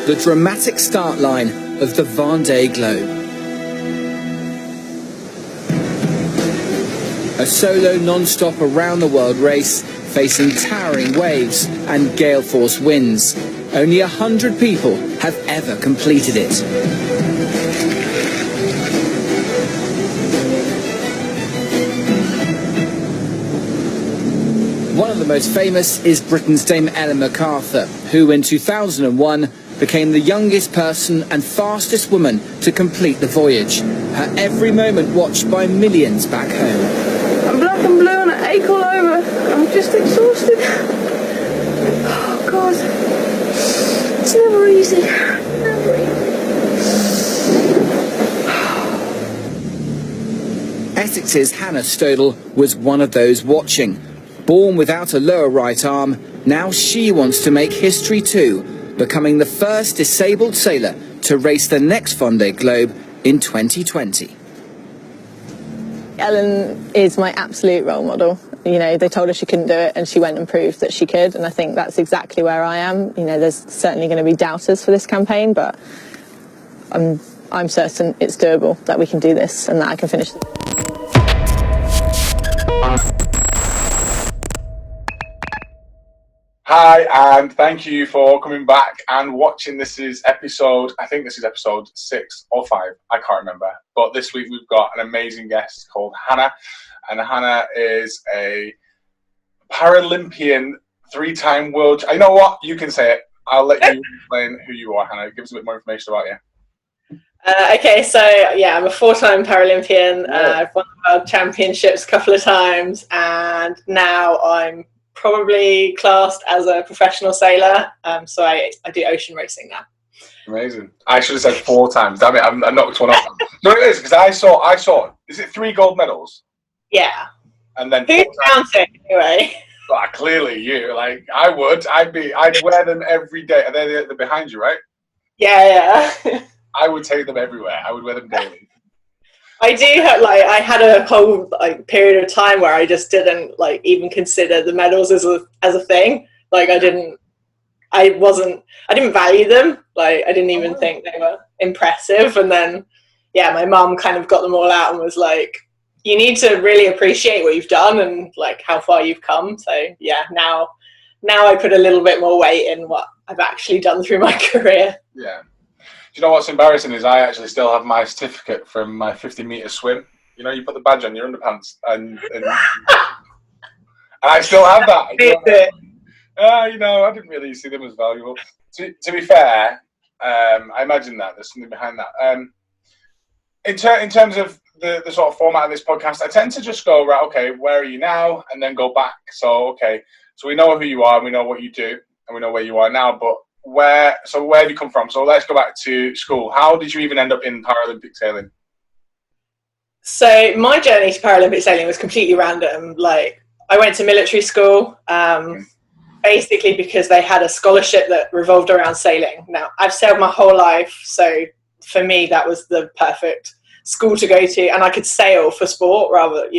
the dramatic start line of the Vendée Globe. A solo non-stop around-the-world race facing towering waves and gale-force winds. Only 100 people have ever completed it. One of the most famous is Britain's Dame Ellen MacArthur, who in 2001 became the youngest person and fastest woman to complete the voyage. Her every moment watched by millions back home. I'm black and blue and I ache all over. I'm just exhausted. Oh God. It's never easy. Never easy. Essex's Hannah Stodel was one of those watching. Born without a lower right arm, now she wants to make history too, becoming the first disabled sailor to race the next Vendée Globe in 2020. Ellen is my absolute role model. You know, they told her she couldn't do it and she went and proved that she could, and I think that's exactly where I am. You know, there's certainly going to be doubters for this campaign, but I'm certain it's doable, that we can do this and that I can finish. Hi, and thank you for coming back and watching. This is episode 6 or 5, I can't remember. But this week we've got an amazing guest called Hannah, and Hannah is a Paralympian, 3-time world. You know what? You can say it. I'll let you explain who you are, Hannah. Give us a bit more information about you. Okay, so yeah, I'm a 4-time Paralympian. I've won the World Championships a couple of times, and now I'm probably classed as a professional sailor, so I do ocean racing now. Amazing. I should have said 4 times. Damn it, I knocked one off. No, it is, because I saw. Is it 3 gold medals? Yeah. And then who's counting anyway? Well, clearly you. Like I would. I'd wear them every day. Are they're behind you, right? Yeah. I would take them everywhere. I would wear them daily. I do have, I had a whole period of time where I just didn't even consider the medals as a thing. I didn't value them. I didn't even think they were impressive. And then, yeah, my mum kind of got them all out and was like, you need to really appreciate what you've done and how far you've come. So yeah, now I put a little bit more weight in what I've actually done through my career. Yeah. Do you know what's embarrassing is I actually still have my certificate from my 50-metre swim. You know, you put the badge on your underpants, and I still have that. You know, I didn't really see them as valuable. To be fair, I imagine that there's something behind that. In terms of the sort of format of this podcast, I tend to just go, right, okay, where are you now? And then go back. So we know who you are, and we know what you do, and we know where you are now, but where have you come from? So let's go back to school. How did you even end up in Paralympic sailing? So my journey to Paralympic sailing was completely random. I went to military school, basically because they had a scholarship that revolved around sailing. Now, I've sailed my whole life, so for me that was the perfect school to go to, and I could sail for sport rather,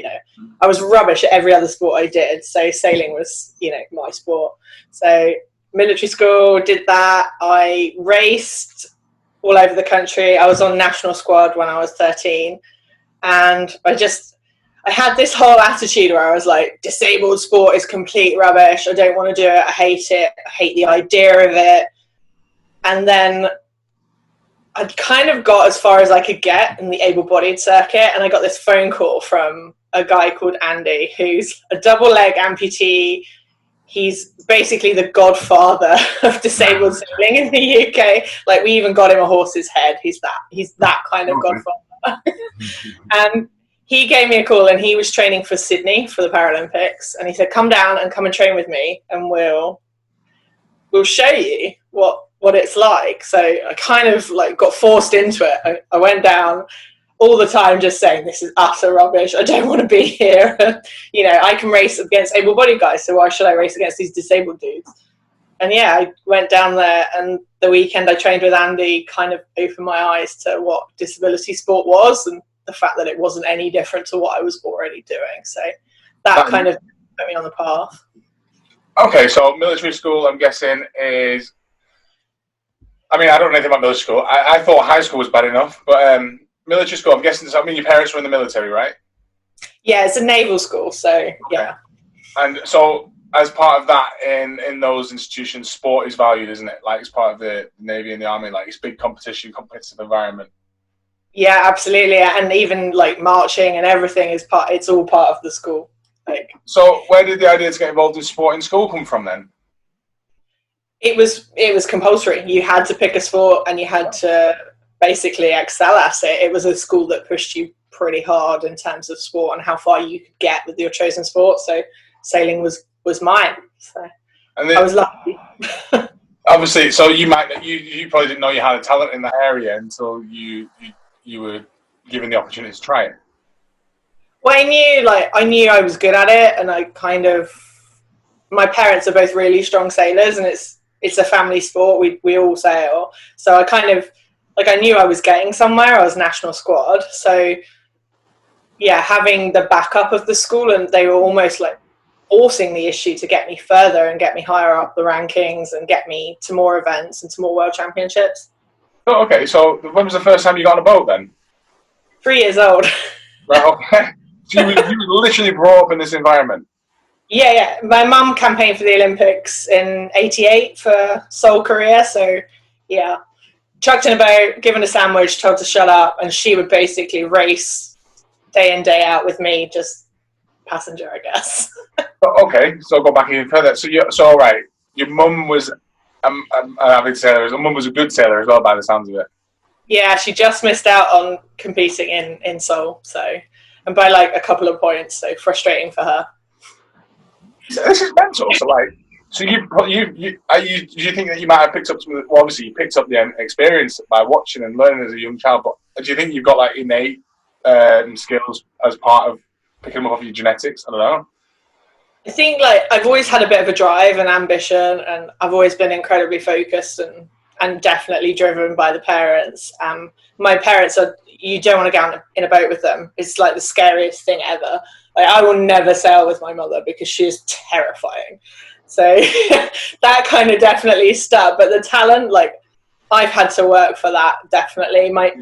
I was rubbish at every other sport I did, so sailing was, my sport. So military school, did that. I raced all over the country. I was on national squad when I was 13, and I had this whole attitude where I was like, disabled sport is complete rubbish. I don't want to do it. I hate it. I hate the idea of it. And then I kind of got as far as I could get in the able-bodied circuit, and I got this phone call from a guy called Andy, who's a double leg amputee. He's basically the godfather of disabled sailing in the UK. We even got him a horse's head. He's that kind of godfather. And he gave me a call, and he was training for Sydney for the Paralympics. And he said, come down and come and train with me, and we'll show you what it's like. So I kind of got forced into it. I went down all the time just saying, this is utter rubbish. I don't want to be here. I can race against able-bodied guys, so why should I race against these disabled dudes? And yeah, I went down there, and the weekend I trained with Andy kind of opened my eyes to what disability sport was and the fact that it wasn't any different to what I was already doing. So that kind of put me on the path. Okay, so military school, I'm guessing, is I mean, I don't know anything about military school. I thought high school was bad enough, but military school, I'm guessing, I mean, your parents were in the military, right? Yeah, it's a naval school, so yeah. And so, as part of that, in those institutions, sport is valued, isn't it? Like, it's part of the Navy and the Army, like, it's big competition, competitive environment. Yeah, absolutely. And even like marching and everything it's all part of the school. Like, so where did the idea to get involved in sport in school come from then? It was compulsory. You had to pick a sport and you had to basically excel at it. It was a school that pushed you pretty hard in terms of sport and how far you could get with your chosen sport. So sailing was mine. So I was lucky. Obviously, so you probably didn't know you had a talent in that area until you were given the opportunity to try it. Well, I knew I was good at it, and my parents are both really strong sailors, and it's a family sport. We all sail, so I knew I was getting somewhere. I was national squad, so yeah, having the backup of the school, and they were almost like forcing the issue to get me further and get me higher up the rankings and get me to more events and to more world championships. Oh, okay. So when was the first time you got on a boat then? 3 years old. Right, okay. So you were literally brought up in this environment? Yeah. My mum campaigned for the Olympics in '88 for Seoul, Korea. So, yeah, chucked in a boat, given a sandwich, told to shut up, and she would basically race day in, day out with me, just passenger, I guess. Okay, so go back even further. So all right, your mum was an avid sailor. Your mum was a good sailor as well, by the sounds of it. Yeah, she just missed out on competing in Seoul, so, and by like a couple of points, so frustrating for her. So this is mental. So like, so do you think that you might have picked up some of the, well, obviously you picked up the experience by watching and learning as a young child, but do you think you've got like innate skills as part of picking them up off your genetics? I don't know. I think like I've always had a bit of a drive and ambition, and I've always been incredibly focused and definitely driven by the parents. My parents you don't want to go in a boat with them. It's like the scariest thing ever. Like, I will never sail with my mother because she is terrifying. So that kind of definitely stuck. But the talent, like, I've had to work for that, definitely. My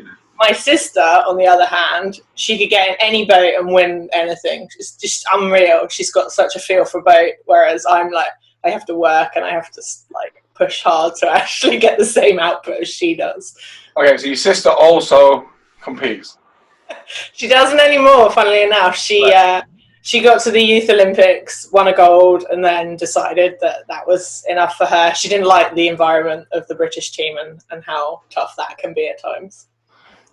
sister, on the other hand, she could get in any boat and win anything. It's just unreal. She's got such a feel for boat, whereas I'm like, I have to work and I have to like push hard to actually get the same output as she does. Okay, so your sister also competes? She doesn't anymore, funnily enough. She got to the Youth Olympics, won a gold, and then decided that was enough for her. She didn't like the environment of the British team and how tough that can be at times.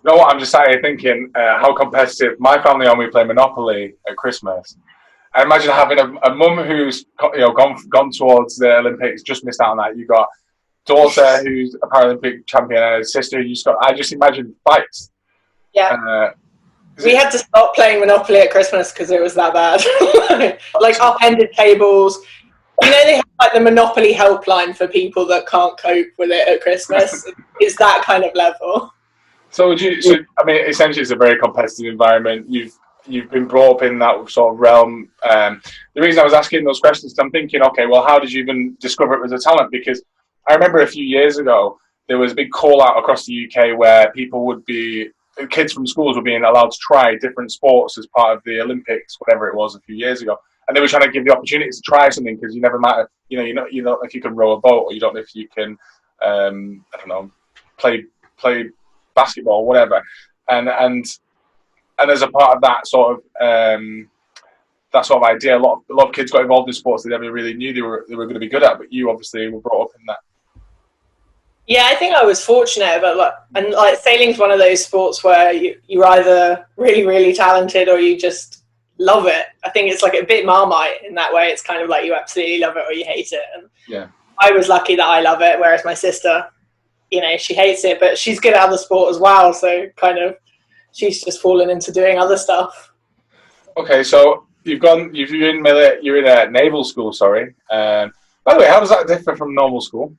You know what, I'm just sat here thinking how competitive. My family and we play Monopoly at Christmas. I imagine having a mum who's gone towards the Olympics, just missed out on that. You've got daughter who's a Paralympic champion and a sister who's got. I just imagine fights. Yeah. We had to stop playing Monopoly at Christmas because it was that bad. Like upended tables. You know, they have like the Monopoly helpline for people that can't cope with it at Christmas. It's that kind of level. So I mean, essentially, it's a very competitive environment. You've been brought up in that sort of realm. The reason I was asking those questions is I'm thinking, okay, well, how did you even discover it was a talent? Because I remember a few years ago, there was a big call out across the UK where kids from schools were being allowed to try different sports as part of the Olympics, whatever it was, a few years ago. And they were trying to give the opportunity to try something because you never might have, you know if you can row a boat, or you don't know if you can, I don't know, play basketball, or whatever. And as a part of that sort of idea, a lot of kids got involved in sports they never really knew they were going to be good at. But you obviously were brought up in that. Yeah, I think I was fortunate, but sailing's one of those sports where you're either really, really talented or you just love it. I think it's like a bit Marmite in that way. It's kind of like you absolutely love it or you hate it. And yeah, I was lucky that I love it, whereas my sister, she hates it, but she's good at other sport as well. So kind of, she's just fallen into doing other stuff. Okay, so you're in a naval school, sorry. By the way, how does that differ from normal school?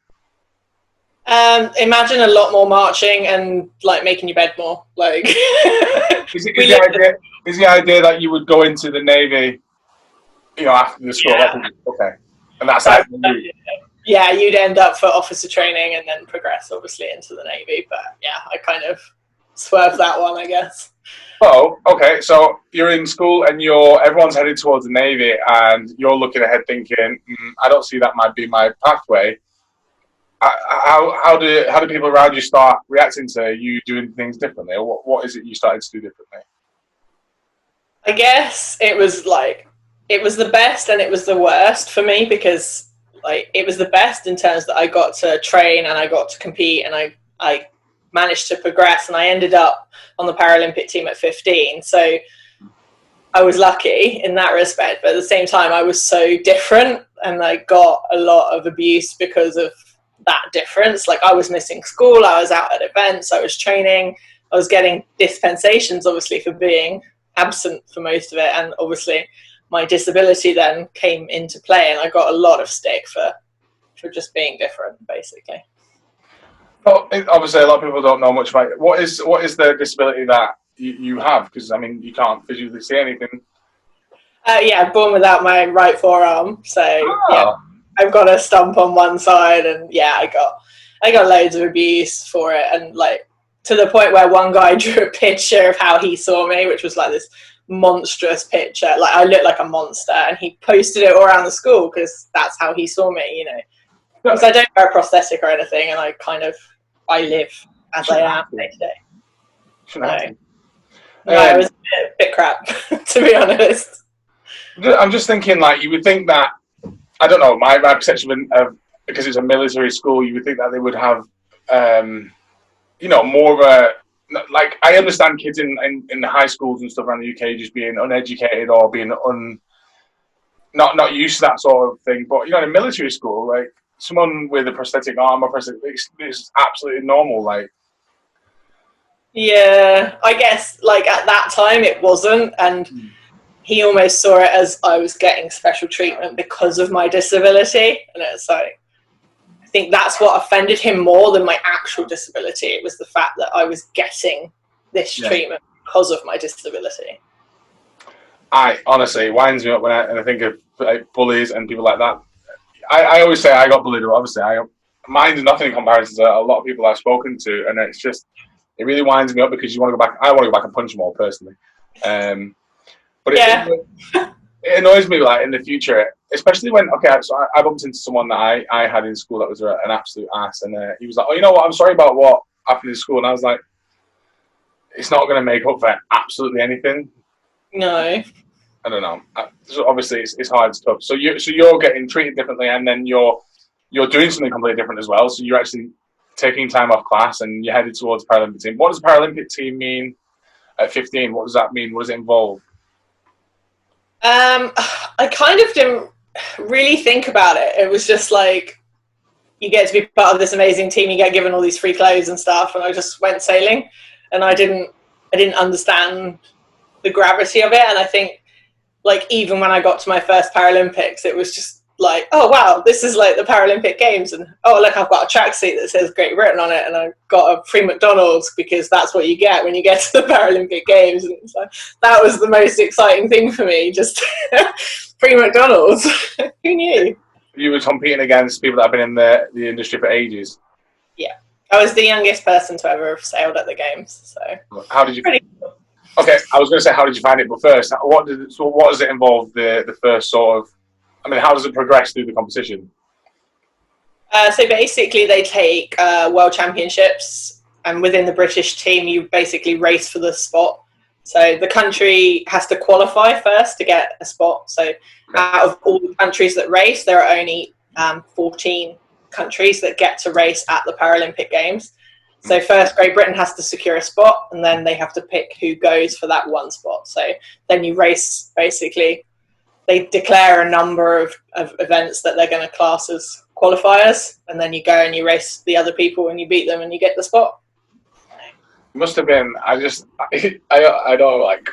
Imagine a lot more marching and like making your bed more. Like, is the idea that you would go into the Navy, after the school? Yeah. Okay, and that's yeah, you'd end up for officer training and then progress obviously into the Navy. But yeah, I kind of swerved that one, I guess. Oh, okay. So you're in school and everyone's headed towards the Navy, and you're looking ahead thinking, I don't see that might be my pathway. How do people around you start reacting to you doing things differently, or what is it you started to do differently? I guess it was the best and it was the worst for me, because like it was the best in terms that I got to train and I got to compete and I managed to progress, and I ended up on the Paralympic team at 15. So I was lucky in that respect, but at the same time I was so different and I got a lot of abuse because of that difference. Like I was missing school, I was out at events, I was training, I was getting dispensations obviously for being absent for most of it, and obviously my disability then came into play and I got a lot of stick for just being different basically. Well, obviously a lot of people don't know much about it. What is the disability that you have? Because I mean you can't physically see anything. Yeah, born without my right forearm, so yeah, I've got a stump on one side, and yeah, I got loads of abuse for it, and like to the point where one guy drew a picture of how he saw me, which was like this monstrous picture, like I looked like a monster, and he posted it all around the school because that's how he saw me, you know. Because I don't wear a prosthetic or anything, and I live as I am day to day. So, no, it was a bit crap, to be honest. I'm just thinking, like, you would think that, I don't know, my perception of, because it's a military school, you would think that they would have, you know, more of a, like, I understand kids in the high schools and stuff around the UK just being uneducated or being not used to that sort of thing. But, you know, in a military school, like, someone with a prosthetic arm or prosthetic, it's absolutely normal, like. Yeah, I guess, like, at that time it wasn't, and he almost saw it as I was getting special treatment because of my disability, and it's like, I think that's what offended him more than my actual disability. It was the fact that I was getting this treatment because of my disability. Honestly, it winds me up when I think of like, bullies and people like that. I always say I got bullied, obviously. Mine's nothing in comparison to a lot of people I've spoken to, and it's just, it really winds me up because you want to go back. I want to go back and punch them all personally. But it annoys me, like, in the future, especially when, so I bumped into someone that I had in school that was an absolute ass, and he was like, oh, you know what, I'm sorry about what happened in school, and I was like, it's not going to make up for absolutely anything. No. I don't know. So obviously, it's hard stuff. So you're getting treated differently, and then you're doing something completely different as well. So you're actually taking time off class, and you're headed towards the Paralympic team. What does the Paralympic team mean at 15? What does that mean? What does it involve? I kind of didn't really think about it. It was just like, you get to be part of this amazing team, you get given all these free clothes and stuff, and I just went sailing, and I didn't understand the gravity of it. And I think, like, even when I got to my first Paralympics, it was just like, oh wow, this is like the Paralympic Games, and oh look, I've got a tracksuit that says Great Britain on it, and I've got a free McDonald's because that's what you get when you get to the Paralympic Games. And it's like, that was the most exciting thing for me, just free McDonald's. Who knew? You were competing against people that have been in the industry for ages. Yeah, I was the youngest person to ever have sailed at the Games. So how did you? Okay, I was going to say, how did you find it? But first, what does it involve? The first sort of. I mean, how does it progress through the competition? So basically, they take world championships, and within the British team, you basically race for the spot. So the country has to qualify first to get a spot. So out of all the countries that race, there are only 14 countries that get to race at the Paralympic Games. So first, Great Britain has to secure a spot, and then they have to pick who goes for that one spot. So then you race, basically. They declare a number of events that they're going to class as qualifiers, and then you go and you race the other people and you beat them and you get the spot. It must have been, I don't, like,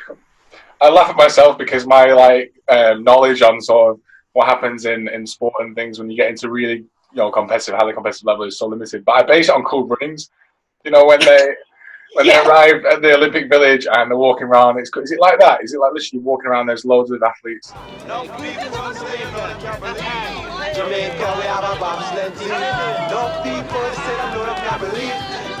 I laugh at myself because my knowledge on sort of what happens in sport and things when you get into really, you know, competitive, how the competitive level is so limited. But I base it on cool runnings. You know, when when they arrive at the Olympic Village and they're walking around, is it like that? Is it like literally walking around? There's loads of athletes. No people say that can't believe Jamaica, we have a bobsled team. No people say that can't believe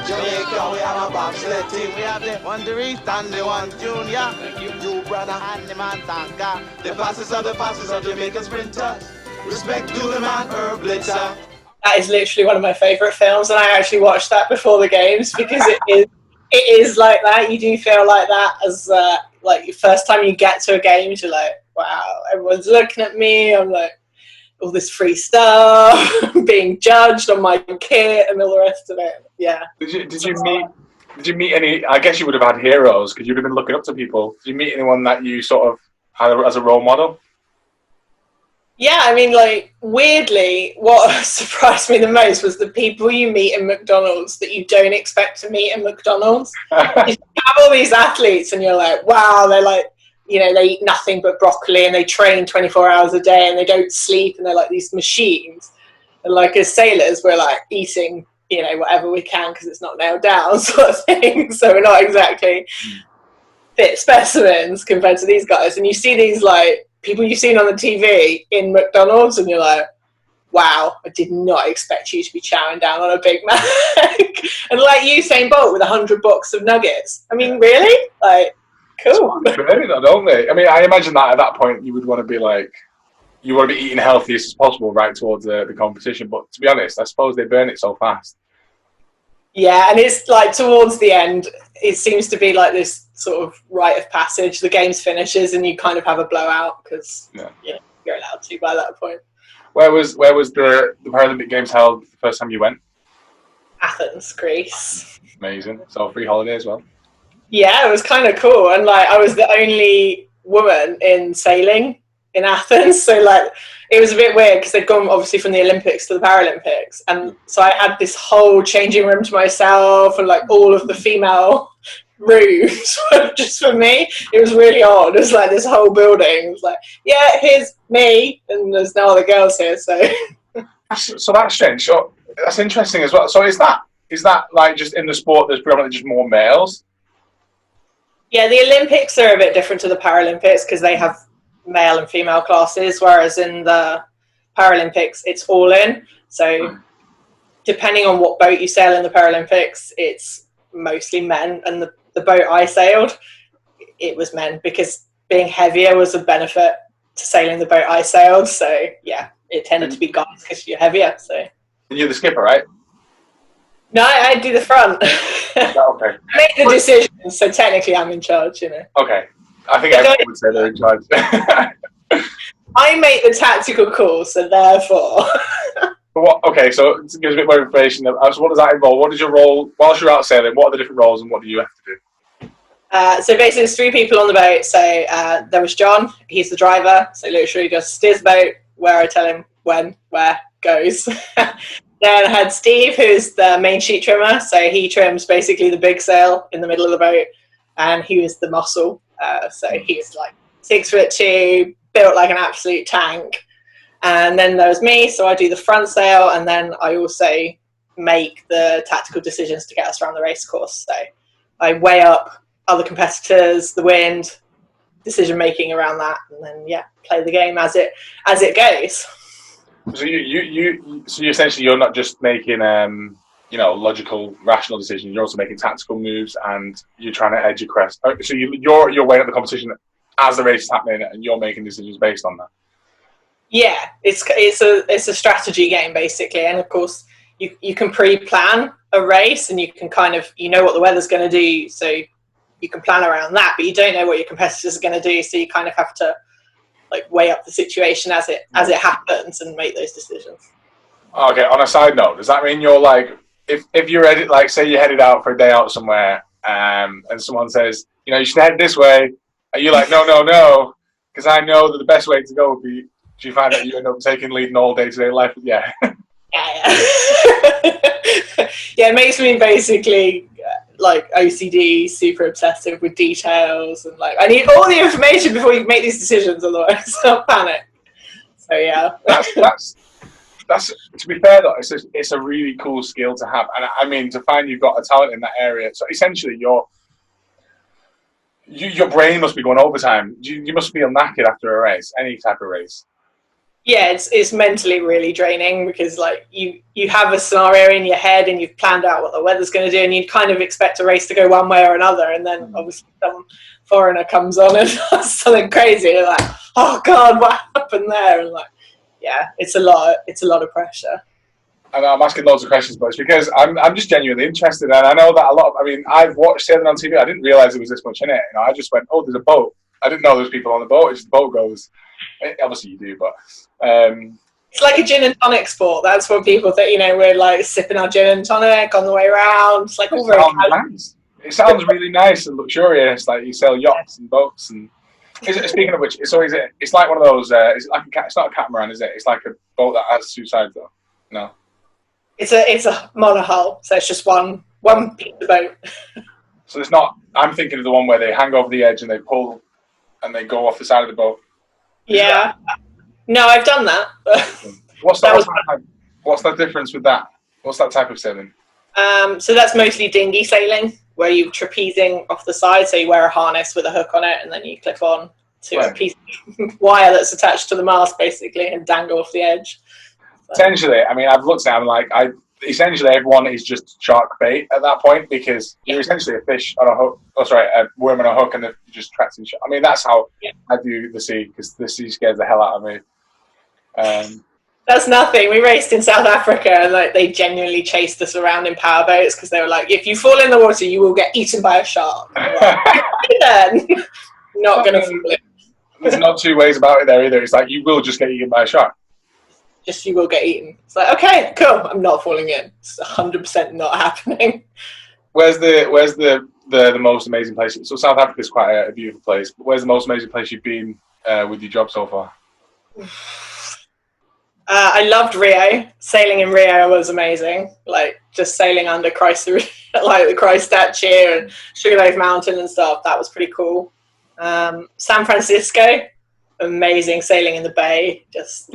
Jamaica, we have a bobsled team. We have the one Reef and the one Junior. You brother and the man Tanka. The fastest of Jamaican sprinters. Respect to the man Herb Blitzer. That is literally one of my favourite films, and I actually watched that before the games because it is like that. You do feel like that as like your first time you get to a game, you're like, wow, everyone's looking at me. I'm like, all this free stuff, being judged on my kit and all the rest of it. Yeah. Did you meet any? I guess you would have had heroes because you'd have been looking up to people. Did you meet anyone that you sort of had as a role model? Yeah, I mean, like, weirdly, what surprised me the most was the people you meet in McDonald's that you don't expect to meet in McDonald's. You have all these athletes and you're like, wow, they're like, you know, they eat nothing but broccoli and they train 24 hours a day and they don't sleep and they're like these machines. And like as sailors, we're like eating, you know, whatever we can because it's not nailed down sort of thing. So we're not exactly fit specimens compared to these guys. And you see these like people you've seen on the TV in McDonald's and you're like, wow, I did not expect you to be chowing down on a Big Mac. And like Usain Bolt with 100 box of nuggets. I mean, really? Like, cool. Don't they? I mean, I imagine that at that point you would want to be like, you want to be eating healthiest as possible right towards the competition. But to be honest, I suppose they burn it so fast. Yeah, and it's like towards the end, it seems to be like this sort of rite of passage. The games finishes and you kind of have a blowout because you're allowed to by that point. Where was the Paralympic Games held the first time you went? Athens, Greece. Amazing. So free holiday as well. Yeah, it was kind of cool. And like I was the only woman in sailing in Athens. So like it was a bit weird because they'd gone obviously from the Olympics to the Paralympics. And so I had this whole changing room to myself and like all of the female rooms were just for me. It was really odd. It was like this whole building. It was like, yeah, here's me. And there's no other girls here. So that's strange. So that's interesting as well. So is that like just in the sport there's predominantly just more males? Yeah, the Olympics are a bit different to the Paralympics because they have male and female classes, whereas in the Paralympics it's all in. So depending on what boat you sail in the Paralympics, it's mostly men. And the boat I sailed, it was men because being heavier was a benefit to sailing the boat I sailed. So yeah, it tended to be guys because you're heavier. So. And you're the skipper, right? No, I do the front. Okay. I make the decisions, so technically I'm in charge, you know. Okay. I think everyone would say they're in charge. I make the tactical calls, so therefore. Okay, so to give us a bit more information, so what does that involve? What is your role, whilst you're out sailing, what are the different roles and what do you have to do? So basically there's 3 people on the boat. So there was John, he's the driver, so literally just steers the boat where I tell him when, where, goes. Then I had Steve, who's the main sheet trimmer, so he trims basically the big sail in the middle of the boat, and he was the muscle. So he's like 6'2", built like an absolute tank. And then there was me, so I do the front sail, and then I also make the tactical decisions to get us around the race course. So I weigh up other competitors, the wind, decision making around that, and then play the game as it goes. So you essentially you're not just making logical, rational decisions. You're also making tactical moves, and you're trying to edge your crest. So you're weighing up the competition as the race is happening, and you're making decisions based on that. Yeah, it's a strategy game basically, and of course you can pre-plan a race, and you can kind of what the weather's going to do, so you can plan around that, but you don't know what your competitors are going to do, so you kind of have to weigh up the situation as it happens and make those decisions. Okay. On a side note, does that mean you're if you're ready, say you're headed out for a day out somewhere, and someone says you should head this way, are you like no, because I know that the best way to go would be? Do you find that you end up leading all day-to-day life? Yeah. Yeah, it makes me basically OCD, super obsessive with details, and I need all the information before you make these decisions, otherwise I'll panic. So yeah. That's, to be fair though, it's a really cool skill to have, and I mean to find you've got a talent in that area. So essentially, your brain must be going overtime. You must feel knackered after a race, any type of race. Yeah, it's mentally really draining because like you have a scenario in your head and you've planned out what the weather's going to do, and you kind of expect a race to go one way or another, and then obviously some foreigner comes on and does something crazy. And you're like, oh God, what happened there? And like, yeah, it's a lot of pressure. I know I'm asking loads of questions, but it's because I'm just genuinely interested, and I know that a lot of, I mean, I've watched sailing on TV. I didn't realise there was this much in it. You know, I just went, oh, there's a boat. I didn't know there's people on the boat. It's just the boat goes. Obviously you do, but it's like a gin and tonic sport. That's what people think. You know, we're like sipping our gin and tonic on the way around. It's like all very nice. It sounds really nice and luxurious. Like you sail yachts and boats. And speaking of which, it's like one of those. It's not a catamaran, is it? It's like a boat that has two sides, though. No. It's a monohull, so it's just one piece of boat. So it's not. I'm thinking of the one where they hang over the edge and they pull, and they go off the side of the boat. Yeah. No, I've done that. What's the difference with that? What's that type of sailing? So that's mostly dinghy sailing, where you're trapezing off the side. So you wear a harness with a hook on it, and then you clip on to a piece of wire that's attached to the mast, basically, and dangle off the edge. So. Essentially, I mean, I've looked at it, I'm like, essentially everyone is just shark bait at that point, because you're essentially a fish on a hook. Oh, sorry, a worm on a hook, and you're just trapped in. I mean, that's how I view the sea, because the sea scares the hell out of me. That's nothing. We raced in South Africa, and like they genuinely chased us around in power boats because they were like, "If you fall in the water, you will get eaten by a shark." Like, then not going to fall in. There's not two ways about it there either. It's like you will just get eaten by a shark. Just you will get eaten. It's like, okay, cool. I'm not falling in. It's 100% not happening. Where's the most amazing place? So South Africa is quite a beautiful place. But where's the most amazing place you've been with your job so far? I loved Rio. Sailing in Rio was amazing. Like just sailing under Christ, like the Christ statue and Sugarloaf Mountain and stuff. That was pretty cool. San Francisco, amazing sailing in the bay. Just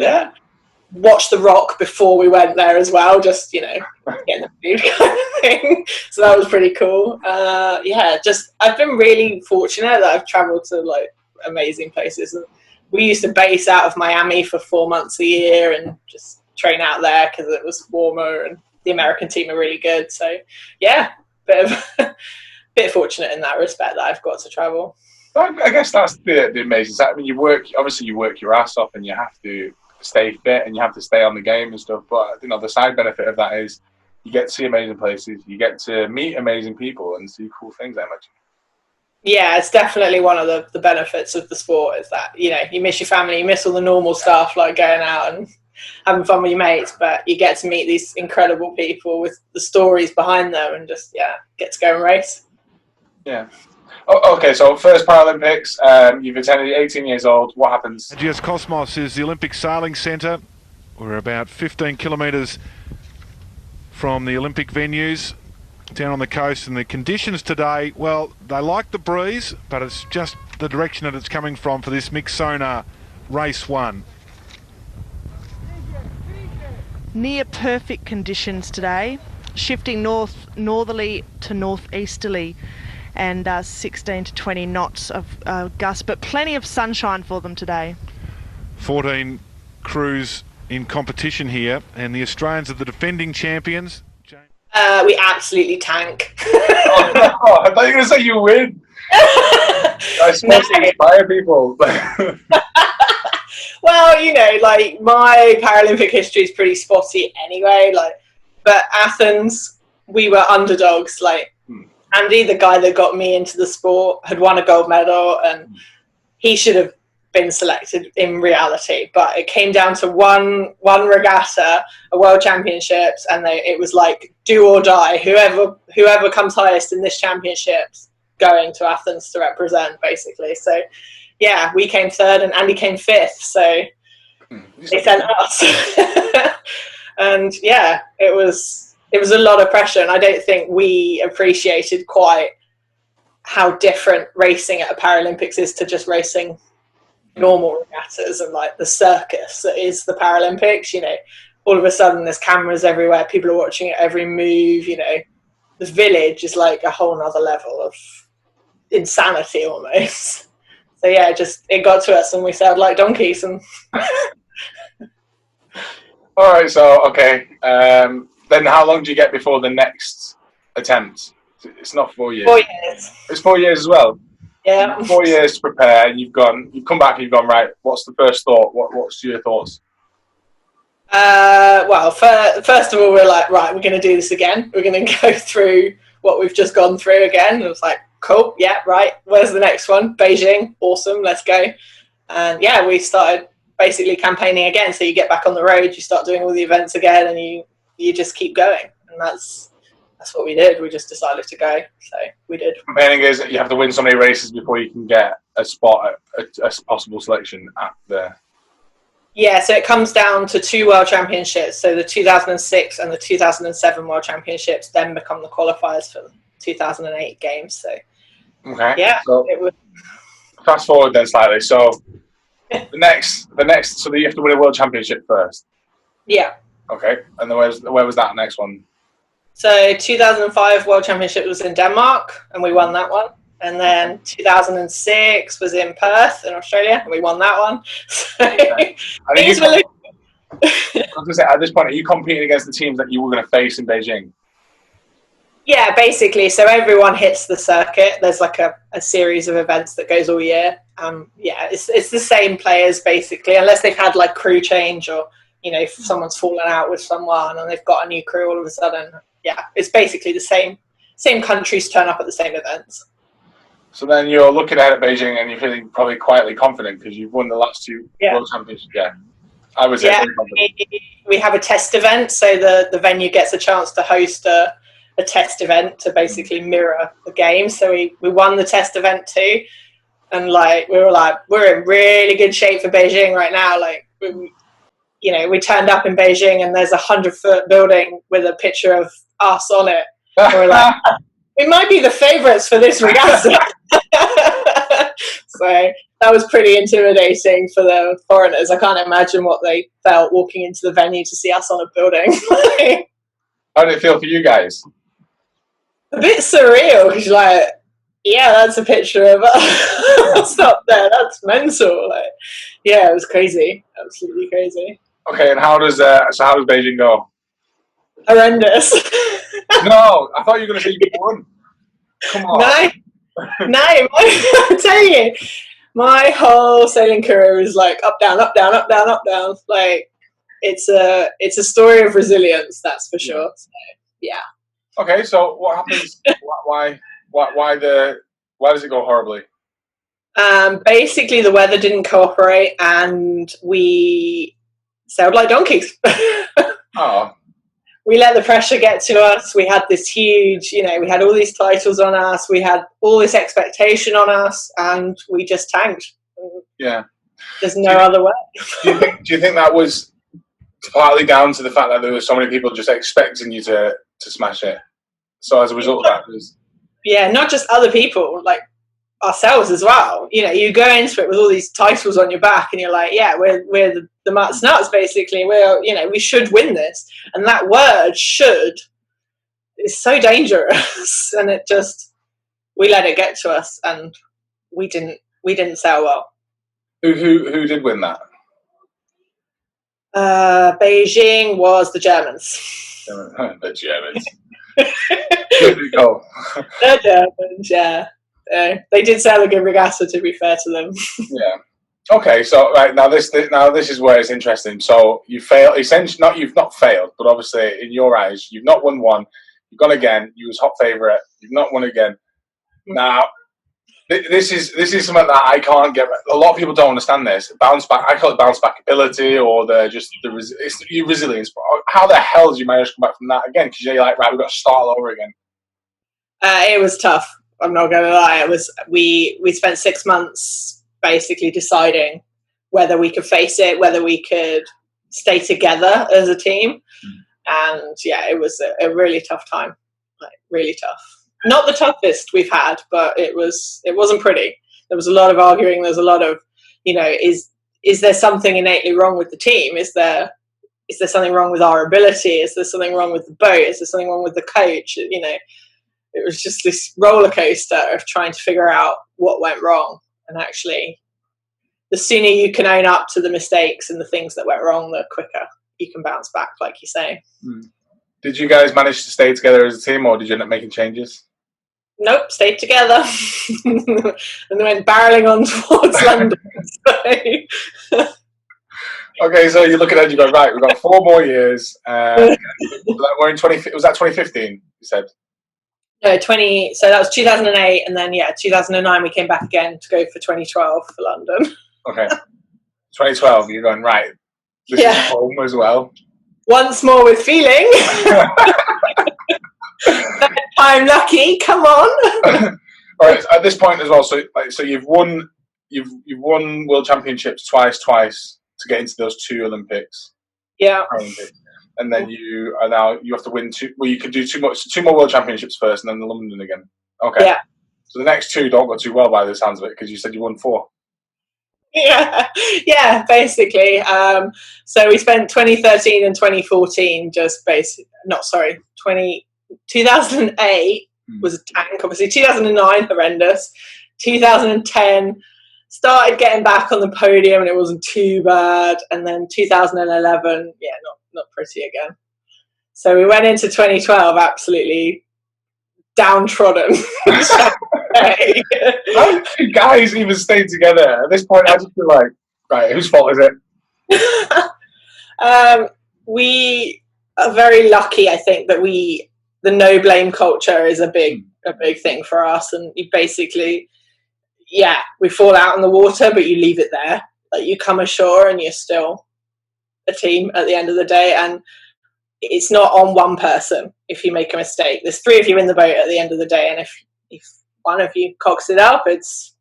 watched The Rock before we went there as well. Just getting the food kind of thing. So that was pretty cool. I've been really fortunate that I've travelled to like amazing places. And we used to base out of Miami for 4 months a year and just train out there because it was warmer and the American team are really good. So yeah, bit fortunate in that respect that I've got to travel. I guess that's the amazing side. I mean, you work your ass off and you have to stay fit and you have to stay on the game and stuff. But the side benefit of that is you get to see amazing places, you get to meet amazing people and see cool things, I imagine. Yeah, it's definitely one of the benefits of the sport is that, you miss your family, you miss all the normal stuff like going out and having fun with your mates, but you get to meet these incredible people with the stories behind them and just, get to go and race. Yeah. Oh, okay, so first Paralympics, you've attended, 18 years old, what happens? Agios Kosmos is the Olympic Sailing Centre. We're about 15 kilometres from the Olympic venues down on the coast, and the conditions today, well, they like the breeze, but it's just the direction that it's coming from for this mixed sonar race 1. Near perfect conditions today, shifting northerly to northeasterly, and 16 to 20 knots of gust, but plenty of sunshine for them today. 14 crews in competition here, and the Australians are the defending champions. We absolutely tank. Oh, no, I thought you were going to say you win. I suppose to inspire people. Well, like my Paralympic history is pretty spotty anyway. But Athens, we were underdogs. Andy, the guy that got me into the sport, had won a gold medal, and he should have been selected in reality. But it came down to one regatta, a World Championships, and it was like do or die. Whoever comes highest in this championship's going to Athens to represent, basically. So, yeah, we came third, and Andy came fifth. So they sent us, and yeah, it was a lot of pressure, and I don't think we appreciated quite how different racing at a Paralympics is to just racing normal regattas and like the circus that is the Paralympics. all of a sudden there's cameras everywhere, people are watching every move, you know. The village is like a whole nother level of insanity almost. So yeah, it got to us and we sailed like donkeys. And All right, so okay. Then how long do you get before the next attempt? It's not 4 years. 4 years. It's 4 years as well. Yeah. 4 years to prepare, and you've come back and you've gone, right, what's the first thought? What's your thoughts? Well, first of all, we're like, right, we're going to do this again. We're going to go through what we've just gone through again. And it was like, cool, yeah, right. Where's the next one? Beijing, awesome, let's go. And yeah, we started basically campaigning again. So you get back on the road, you start doing all the events again, and you just keep going. And that's what we did. We just decided to go. So we did. Campaigning is you have to win so many races before you can get a spot, a possible selection at the... Yeah, so it comes down to 2 World Championships. So the 2006 and the 2007 World Championships then become the qualifiers for the 2008 Games. So okay, yeah, so it was. Fast forward then slightly. So the next, so you have to win a World Championship first. Yeah. Okay, and where was that next one? So 2005 World Championship was in Denmark, and we won that one. And then 2006 was in Perth in Australia, and we won that one. So Okay. I was going to say, at this point, are you competing against the teams that you were going to face in Beijing? Yeah, basically. So everyone hits the circuit. There's like a series of events that goes all year. Yeah, it's the same players basically, unless they've had like crew change or, you know, if someone's fallen out with someone and they've got a new crew all of a sudden. Yeah, it's basically the same countries turn up at the same events. So then you're looking at Beijing and you're feeling probably quietly confident because you've won the last 2 World Championships. Yeah, I would say very confident. We have a test event, so the venue gets a chance to host a test event to basically mirror the game. So we won the test event too, and like we were like, we're in really good shape for Beijing right now. Like we turned up in Beijing and there's a 100-foot building with a picture of us on it. We're like, we might be the favourites for this regatta. So that was pretty intimidating for the foreigners. I can't imagine what they felt walking into the venue to see us on a building. How did it feel for you guys? A bit surreal, because you're like, yeah, that's a picture of us up there. That's mental. Like, yeah, it was crazy. Absolutely crazy. Okay, and how does Beijing go? Horrendous. No, I thought you were going to say you won. Come on. No, I tell you, my whole sailing career is like up, down, up, down, up, down, up, down. Like it's a story of resilience, that's for sure. So, yeah. Okay, so what happens? Why does it go horribly? Basically, the weather didn't cooperate, and we sailed like donkeys. Oh. We let the pressure get to us. We had this huge, we had all these titles on us. We had all this expectation on us, and we just tanked. Yeah. There's no other way. Do you think that was partly down to the fact that there were so many people just expecting you to smash it? So as a result of that, yeah, not just other people, like ourselves as well. You go into it with all these titles on your back, and you're like, yeah, we're the Mutts Nuts, basically. We should win this, and that word "should" is so dangerous, and we let it get to us, and we didn't sail well. Who did win that? Beijing was the Germans. The Germans. Go. The Germans, yeah. They did sail a good regatta, to be fair to them. Yeah. Okay, so right now this is where it's interesting. So you fail, essentially. You've not failed, but obviously in your eyes, you've not won one. You've gone again. You was hot favourite. You've not won again. Now, this is something that I can't get. A lot of people don't understand this. Bounce back. I call it bounce back ability, or it's your resilience. How the hell did you manage to come back from that again? Because you're like, right, we've got to start all over again. It was tough. I'm not going to lie. It was. We spent 6 months basically deciding whether we could face it, whether we could stay together as a team. And yeah, it was a really tough time, like really tough. Not the toughest we've had, but it wasn't pretty. There was a lot of arguing. There's a lot of, is there something innately wrong with the team? Is there is there something wrong with our ability? Is there something wrong with the boat? Is there something wrong with the coach? You know, it was just this roller coaster of trying to figure out what went wrong. And actually, the sooner you can own up to the mistakes and the things that went wrong, the quicker you can bounce back, like you say. Did you guys manage to stay together as a team, or did you end up making changes? Nope, stayed together. And then went barreling on towards London. Okay, so you're looking at it, you go, right, we've got 4 more years. We're in 20, was that 2015, you said? No, so that was 2008, and then 2009 we came back again to go for 2012 for London. Okay. 2012, you're going, right, this is home as well. Once more with feeling. I'm lucky, come on. All right, at this point as well, so you've won world championships twice to get into those 2 Olympics. Yeah. Paralympics. And then you have to win 2. Well, you could do 2 more world championships first, and then London again. Okay. Yeah. So the next 2 don't go too well by the sounds of it, because you said you won 4. Yeah, basically. So we spent 2013 and 2014 2008 was a tank, obviously. 2009 horrendous. 2010 started getting back on the podium and it wasn't too bad, and then 2011 not pretty again. So we went into 2012 absolutely downtrodden. How do you guys even stay together? At this point, I just feel like, right, whose fault is it? We are very lucky, I think, that the no blame culture is a big thing for us, and you basically, we fall out in the water, but you leave it there. Like, you come ashore and you're still a team at the end of the day, and it's not on one person if you make a mistake. There's 3 of you in the boat at the end of the day, and if one of you cocks it up, it's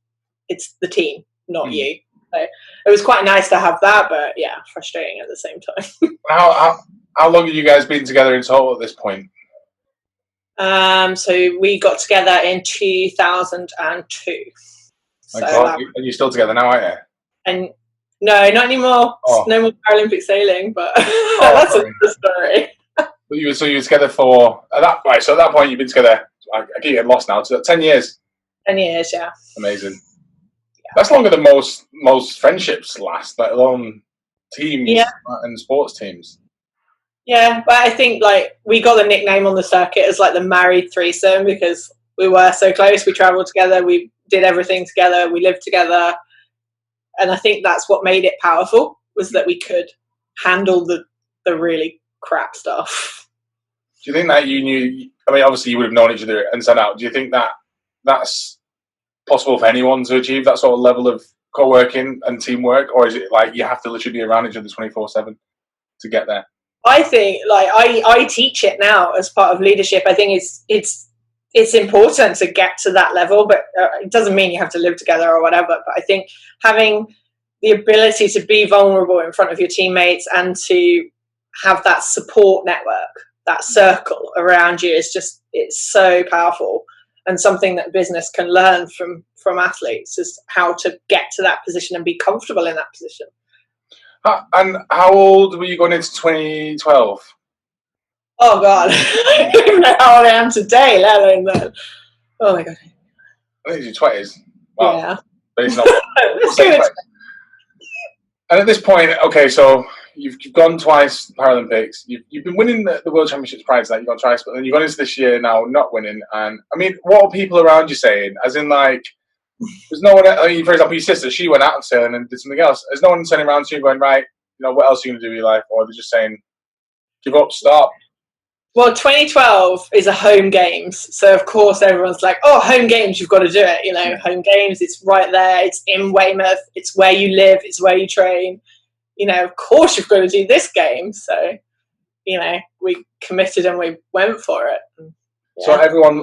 the team, not you. So it was quite nice to have that, but frustrating at the same time. How long have you guys been together in total at this point? So we got together in 2002. And you're still together now, aren't you? And no, not anymore. Oh. No more Paralympic sailing, but that's another story. So you were together for So at that point, you've been together. I keep getting lost now. 10 years. 10 years, yeah. Amazing. Yeah. That's longer than most friendships last, let alone teams and sports teams. Yeah, but I think we got the nickname on the circuit as the married threesome, because we were so close. We travelled together. We did everything together. We lived together. And I think that's what made it powerful, was that we could handle the really crap stuff. Do you think that you knew, I mean, obviously you would have known each other inside out. Do you think that that's possible for anyone to achieve that sort of level of co-working and teamwork? Or is it you have to literally be around each other 24/7 to get there? I think I teach it now as part of leadership. I think it's important to get to that level, but it doesn't mean you have to live together or whatever. But I think having the ability to be vulnerable in front of your teammates and to have that support network, that circle around you, it's so powerful, and something that business can learn from athletes is how to get to that position and be comfortable in that position. And how old were you going into 2012? Oh God, I don't even know how old I am today, let alone then. Oh my God. I think it's your 20s. Wow. Yeah. But it's not. And at this point, okay, so you've gone twice Paralympics. You've been winning the World Championships prior to that. You've gone twice, but then you've gone into this year now not winning. And I mean, what are people around you saying? As in, there's no one. I mean, for example, your sister, she went out sailing and did something else. There's no one turning around to you and going, right, what else are you going to do with your life? Or they're just saying, give up, stop. Well, 2012 is a home games. So, of course, everyone's like, oh, home games, you've got to do it. Home games, it's right there. It's in Weymouth. It's where you live. It's where you train. Of course, you've got to do this game. So, we committed and we went for it. Yeah.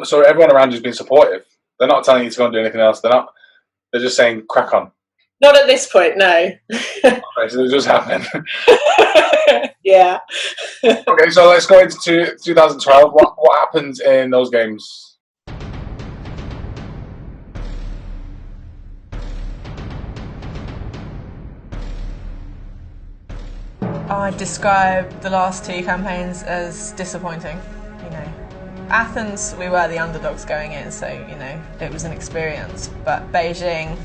So everyone around you's been supportive. They're not telling you to go and do anything else. They're just saying, crack on. Not at this point, no. Okay, so it just happened. Yeah. Okay, so let's go into 2012. What happened in those games? I'd describe the last 2 campaigns as disappointing. You know, Athens, we were the underdogs going in, so you know it was an experience. But Beijing,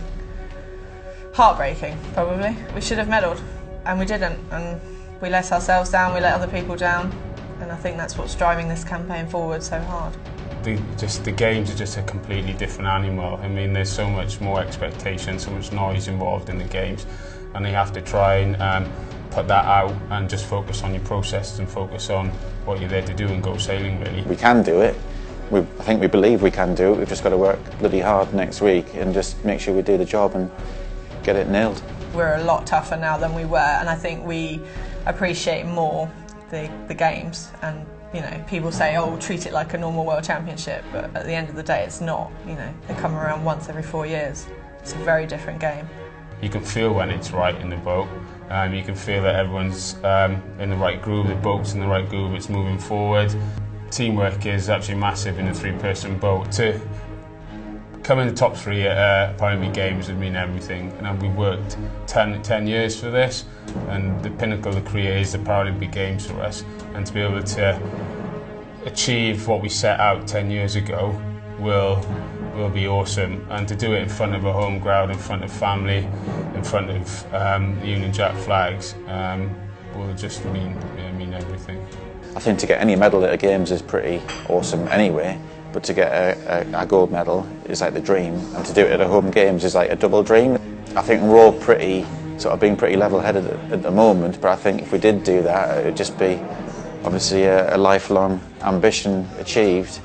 heartbreaking. Probably we should have medalled, and we didn't. And we let ourselves down. We let other people down, and I think that's what's driving this campaign forward so hard. The games are just a completely different animal. I mean, there's so much more expectation, so much noise involved in the games, and you have to try and put that out and just focus on your process and focus on what you're there to do and go sailing, really. We can do it. I think we believe we can do it. We've just got to work bloody hard next week and just make sure we do the job and get it nailed. We're a lot tougher now than we were, and I think we appreciate more the games. And you know, people say, oh, treat it like a normal World Championship, but at the end of the day it's not. You know, they come around once every 4 years. It's a very different game. You can feel when it's right in the boat. You can feel that everyone's in the right groove, the boat's in the right groove, it's moving forward. Teamwork is actually massive in a 3-person boat. To come in the top 3 at Paralympic Games would mean everything. And we've worked 10 years for this, and the pinnacle of the career is the Paralympic Games for us. And to be able to achieve what we set out 10 years ago will be awesome. And to do it in front of a home crowd, in front of family, in front of the Union Jack flags, will just mean everything. I think to get any medal at the Games is pretty awesome anyway, but to get a gold medal is like the dream, and to do it at a home Games is like a double dream. I think we're all being pretty level-headed at the moment, but I think if we did do that, it would just be obviously a lifelong ambition achieved.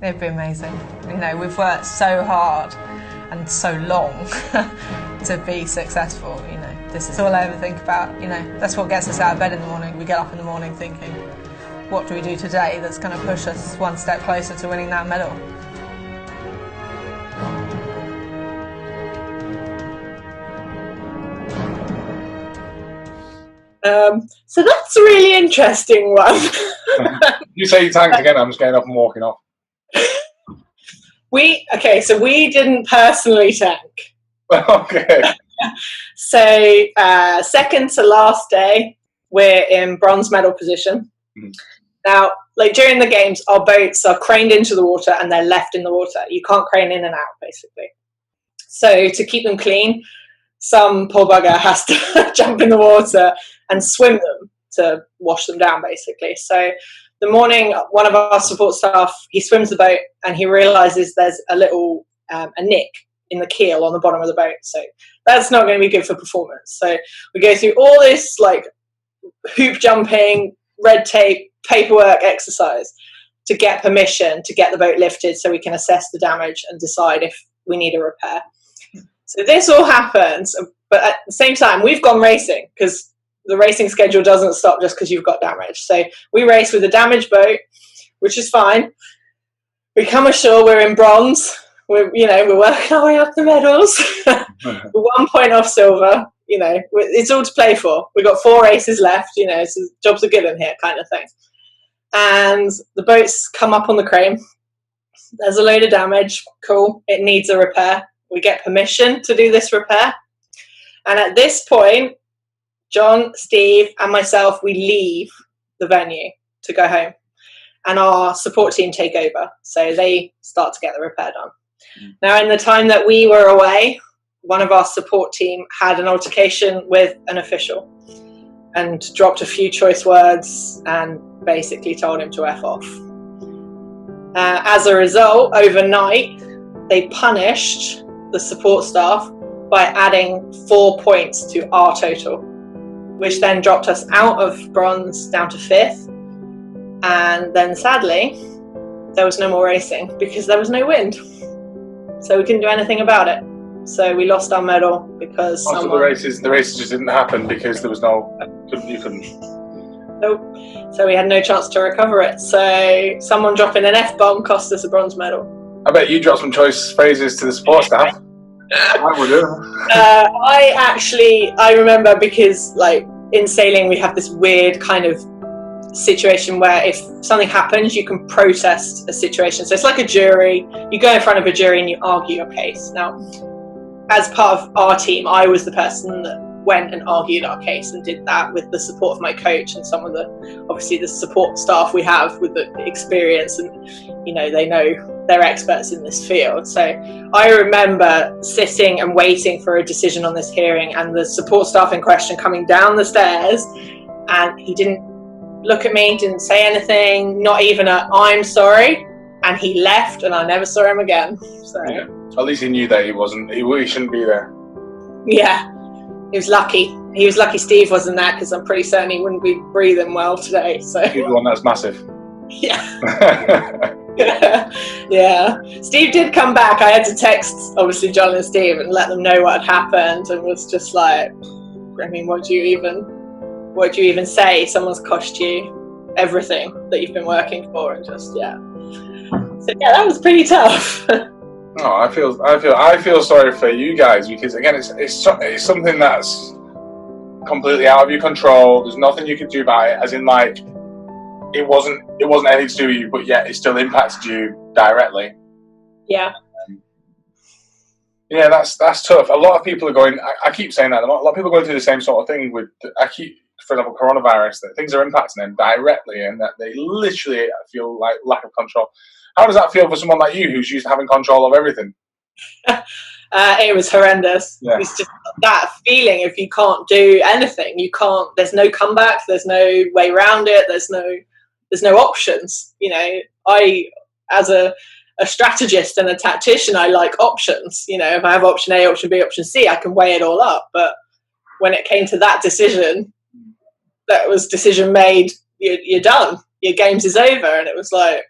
It'd be amazing. You know, we've worked so hard and so long to be successful. You know, this is all I ever think about. You know, that's what gets us out of bed in the morning. We get up in the morning thinking, what do we do today that's going to push us one step closer to winning that medal? So that's a really interesting one. You say you tanked again, I'm just getting up and walking off. So we didn't personally tank. Okay. So second to last day, we're in bronze medal position. Mm-hmm. Now, like during the games, our boats are craned into the water and they're left in the water. You can't crane in and out, basically. So to keep them clean, some poor bugger has to jump in the water and swim them to wash them down, basically. So the morning, one of our support staff, he swims the boat and he realises there's a little a nick in the keel on the bottom of the boat. So that's not going to be good for performance. So we go through all this like hoop jumping, red tape, paperwork exercise to get permission to get the boat lifted so we can assess the damage and decide if we need a repair. So this all happens, but at the same time, we've gone racing because the racing schedule doesn't stop just because you've got damage. So we race with a damaged boat, which is fine. We come ashore, we're in bronze. We're working our way up the medals. We're 1 point off silver. You know, it's all to play for. We've got 4 races left. You know, so jobs are given here, kind of thing. And the boats come up on the crane. There's a load of damage. Cool. It needs a repair. We get permission to do this repair. And at this point, John, Steve, and myself, we leave the venue to go home. And our support team take over. So they start to get the repair done. Now, in the time that we were away, one of our support team had an altercation with an official and dropped a few choice words and basically told him to F off. As a result, overnight, they punished the support staff by adding 4 points to our total, which then dropped us out of bronze down to 5th. And then sadly, there was no more racing because there was no wind. So we couldn't do anything about it. So we lost our medal because the races just didn't happen because there was you couldn't. Nope. So we had no chance to recover it. So someone dropping an F-bomb cost us a bronze medal. I bet you dropped some choice phrases to the support staff. I would do. I remember because like in sailing we have this weird kind of situation where if something happens you can protest a situation. So it's like a jury. You go in front of a jury and you argue your case. Now, as part of our team, I was the person that went and argued our case and did that with the support of my coach and some of the, obviously the support staff we have with the experience, and they know they're experts in this field. So I remember sitting and waiting for a decision on this hearing, and the support staff in question coming down the stairs, and he didn't look at me, didn't say anything, not even a "I'm sorry," and he left, and I never saw him again. So yeah. At least he knew that he shouldn't be there. Yeah, he was lucky. He was lucky Steve wasn't there, because I'm pretty certain he wouldn't be breathing well today. So He's the one that's massive. Yeah. Yeah. Steve did come back. I had to text, obviously, John and Steve and let them know what had happened, and was just like, I mean, what do you even say? Someone's cost you everything that you've been working for, and just, yeah. So yeah, that was pretty tough. Oh, I feel sorry for you guys, because again, it's something that's completely out of your control. There's nothing you can do about it. As in, like, it wasn't anything to do with you, but yet it still impacted you directly. Yeah. Yeah, that's tough. A lot of people are going. I keep saying that a lot of people are going through the same sort of thing with. For example, coronavirus. That things are impacting them directly, and that they literally feel like lack of control. How does that feel for someone like you, who's used to having control of everything? It was horrendous. Yeah. It's just that feeling if you can't do anything, there's no comeback, there's no way around it, there's no options. I, as a strategist and a tactician, I like options. If I have option A, option B, option C, I can weigh it all up. But when it came to that decision, that was decision made, you're done. Your games is over. And it was like,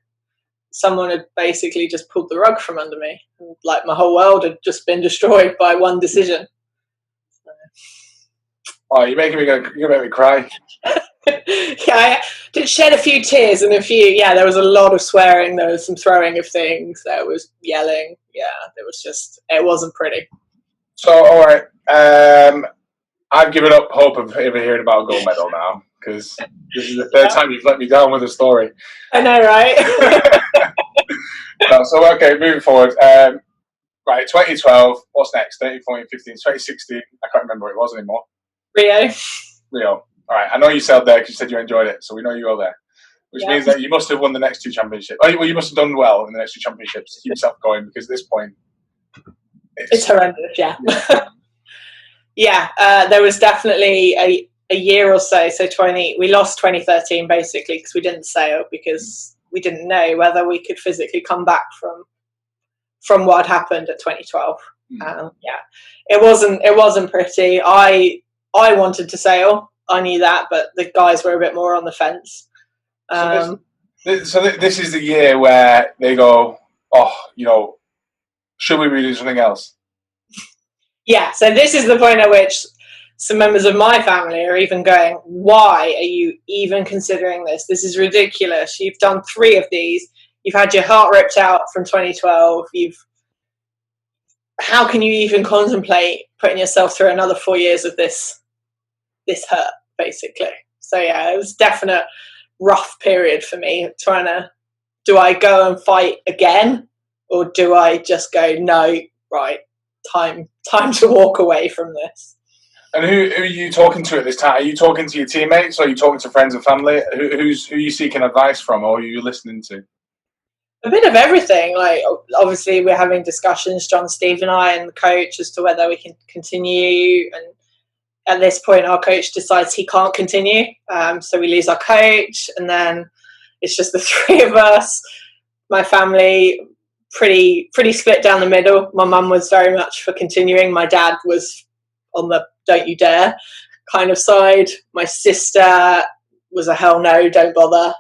someone had basically just pulled the rug from under me. Like, my whole world had just been destroyed by one decision. Oh, you're making me cry. Yeah, I did shed a few tears, and there was a lot of swearing, there was some throwing of things, there was yelling. Yeah, it wasn't pretty. So, all right, I've given up hope of ever hearing about a gold medal now, because this is the third time you've let me down with a story. I know, right? So, okay, moving forward. Right, 2012, what's next? 13, 14, 15, 2016, I can't remember what it was anymore. Rio. All right, I know you sailed there because you said you enjoyed it, so we know you were there. Which means that you must have won the next two championships. Oh, well, you must have done well in the next two championships to keep yourself going, because at this point... It's horrendous, yeah. Yeah, there was definitely a year or so, we lost 2013 basically because we didn't sail, because we didn't know whether we could physically come back from what had happened at 2012. Yeah, it wasn't pretty. I wanted to sail. I knew that, but the guys were a bit more on the fence. So this is the year where they go, oh, should we be doing something else? Yeah, so this is the point at which some members of my family are even going, why are you even considering this? This is ridiculous. You've done 3 of these. You've had your heart ripped out from 2012. How can you even contemplate putting yourself through another 4 years of this hurt, basically? So yeah, it was a definite rough period for me, do I go and fight again, or do I just go, no, right, time to walk away from this? And who are you talking to at this time? Are you talking to your teammates, or are you talking to friends and family? Who are you seeking advice from, or are you listening to? A bit of everything. Like, obviously we're having discussions, John, Steve and I, and the coach, as to whether we can continue. And at this point, our coach decides he can't continue. So we lose our coach, and then it's just the 3 of us. My family, pretty split down the middle. My mum was very much for continuing. My dad was on the don't you dare kind of side. My sister was a hell no, don't bother.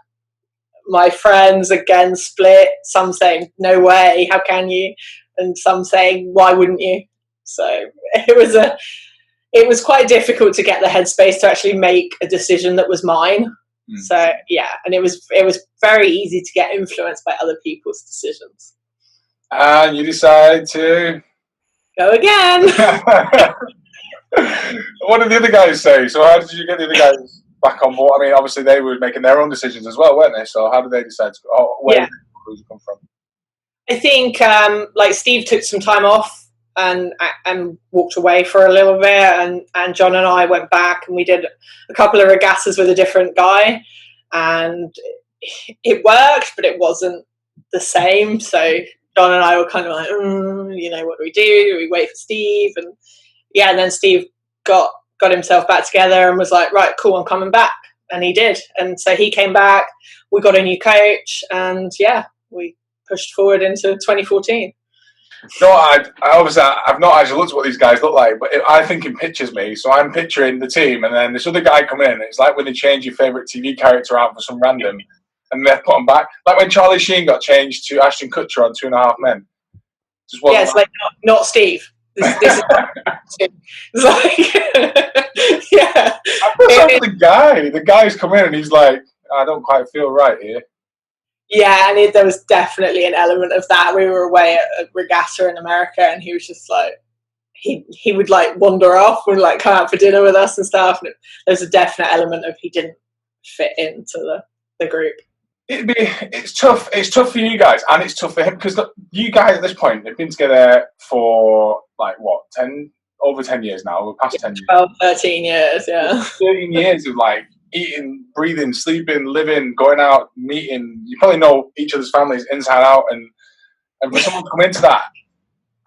My friends, again, split. Some saying, no way, how can you? And some saying, why wouldn't you? So it was quite difficult to get the headspace to actually make a decision that was mine. So yeah, and it was very easy to get influenced by other people's decisions. And you decide to go again. What did the other guys say? So how did you get the other guys back on board? I mean, obviously they were making their own decisions as well, weren't they? So how did they decide where did the conclusion come from? I think like Steve took some time off and walked away for a little bit, and John and I went back and we did a couple of regattas with a different guy, and it worked, but it wasn't the same. So John and I were kind of like, what do we do? Do we wait for Steve? And then Steve got himself back together and was like, right, cool, I'm coming back. And he did. And so he came back, we got a new coach, and we pushed forward into 2014. No, I've not actually looked at what these guys look like, but I think in pictures me. So I'm picturing the team, and then this other guy come in. It's like when they change your favourite TV character out for some random, and they put them back. Like when Charlie Sheen got changed to Ashton Kutcher on 2.5 Men. Yes, like not Steve. This is it's like, yeah. The guy's come in and he's like, I don't quite feel right here. Yeah, and there was definitely an element of that. We were away at a regatta in America, and he was just like, he would like wander off and like come out for dinner with us and stuff. And there's a definite element of he didn't fit into the group. It's tough. It's tough for you guys, and it's tough for him because you guys at this point have been together for like what, over 10 years now. Over past 10 years, 12, 13 years, yeah. 13 years of like eating, breathing, sleeping, living, going out, meeting. You probably know each other's families inside out, and for someone to come into that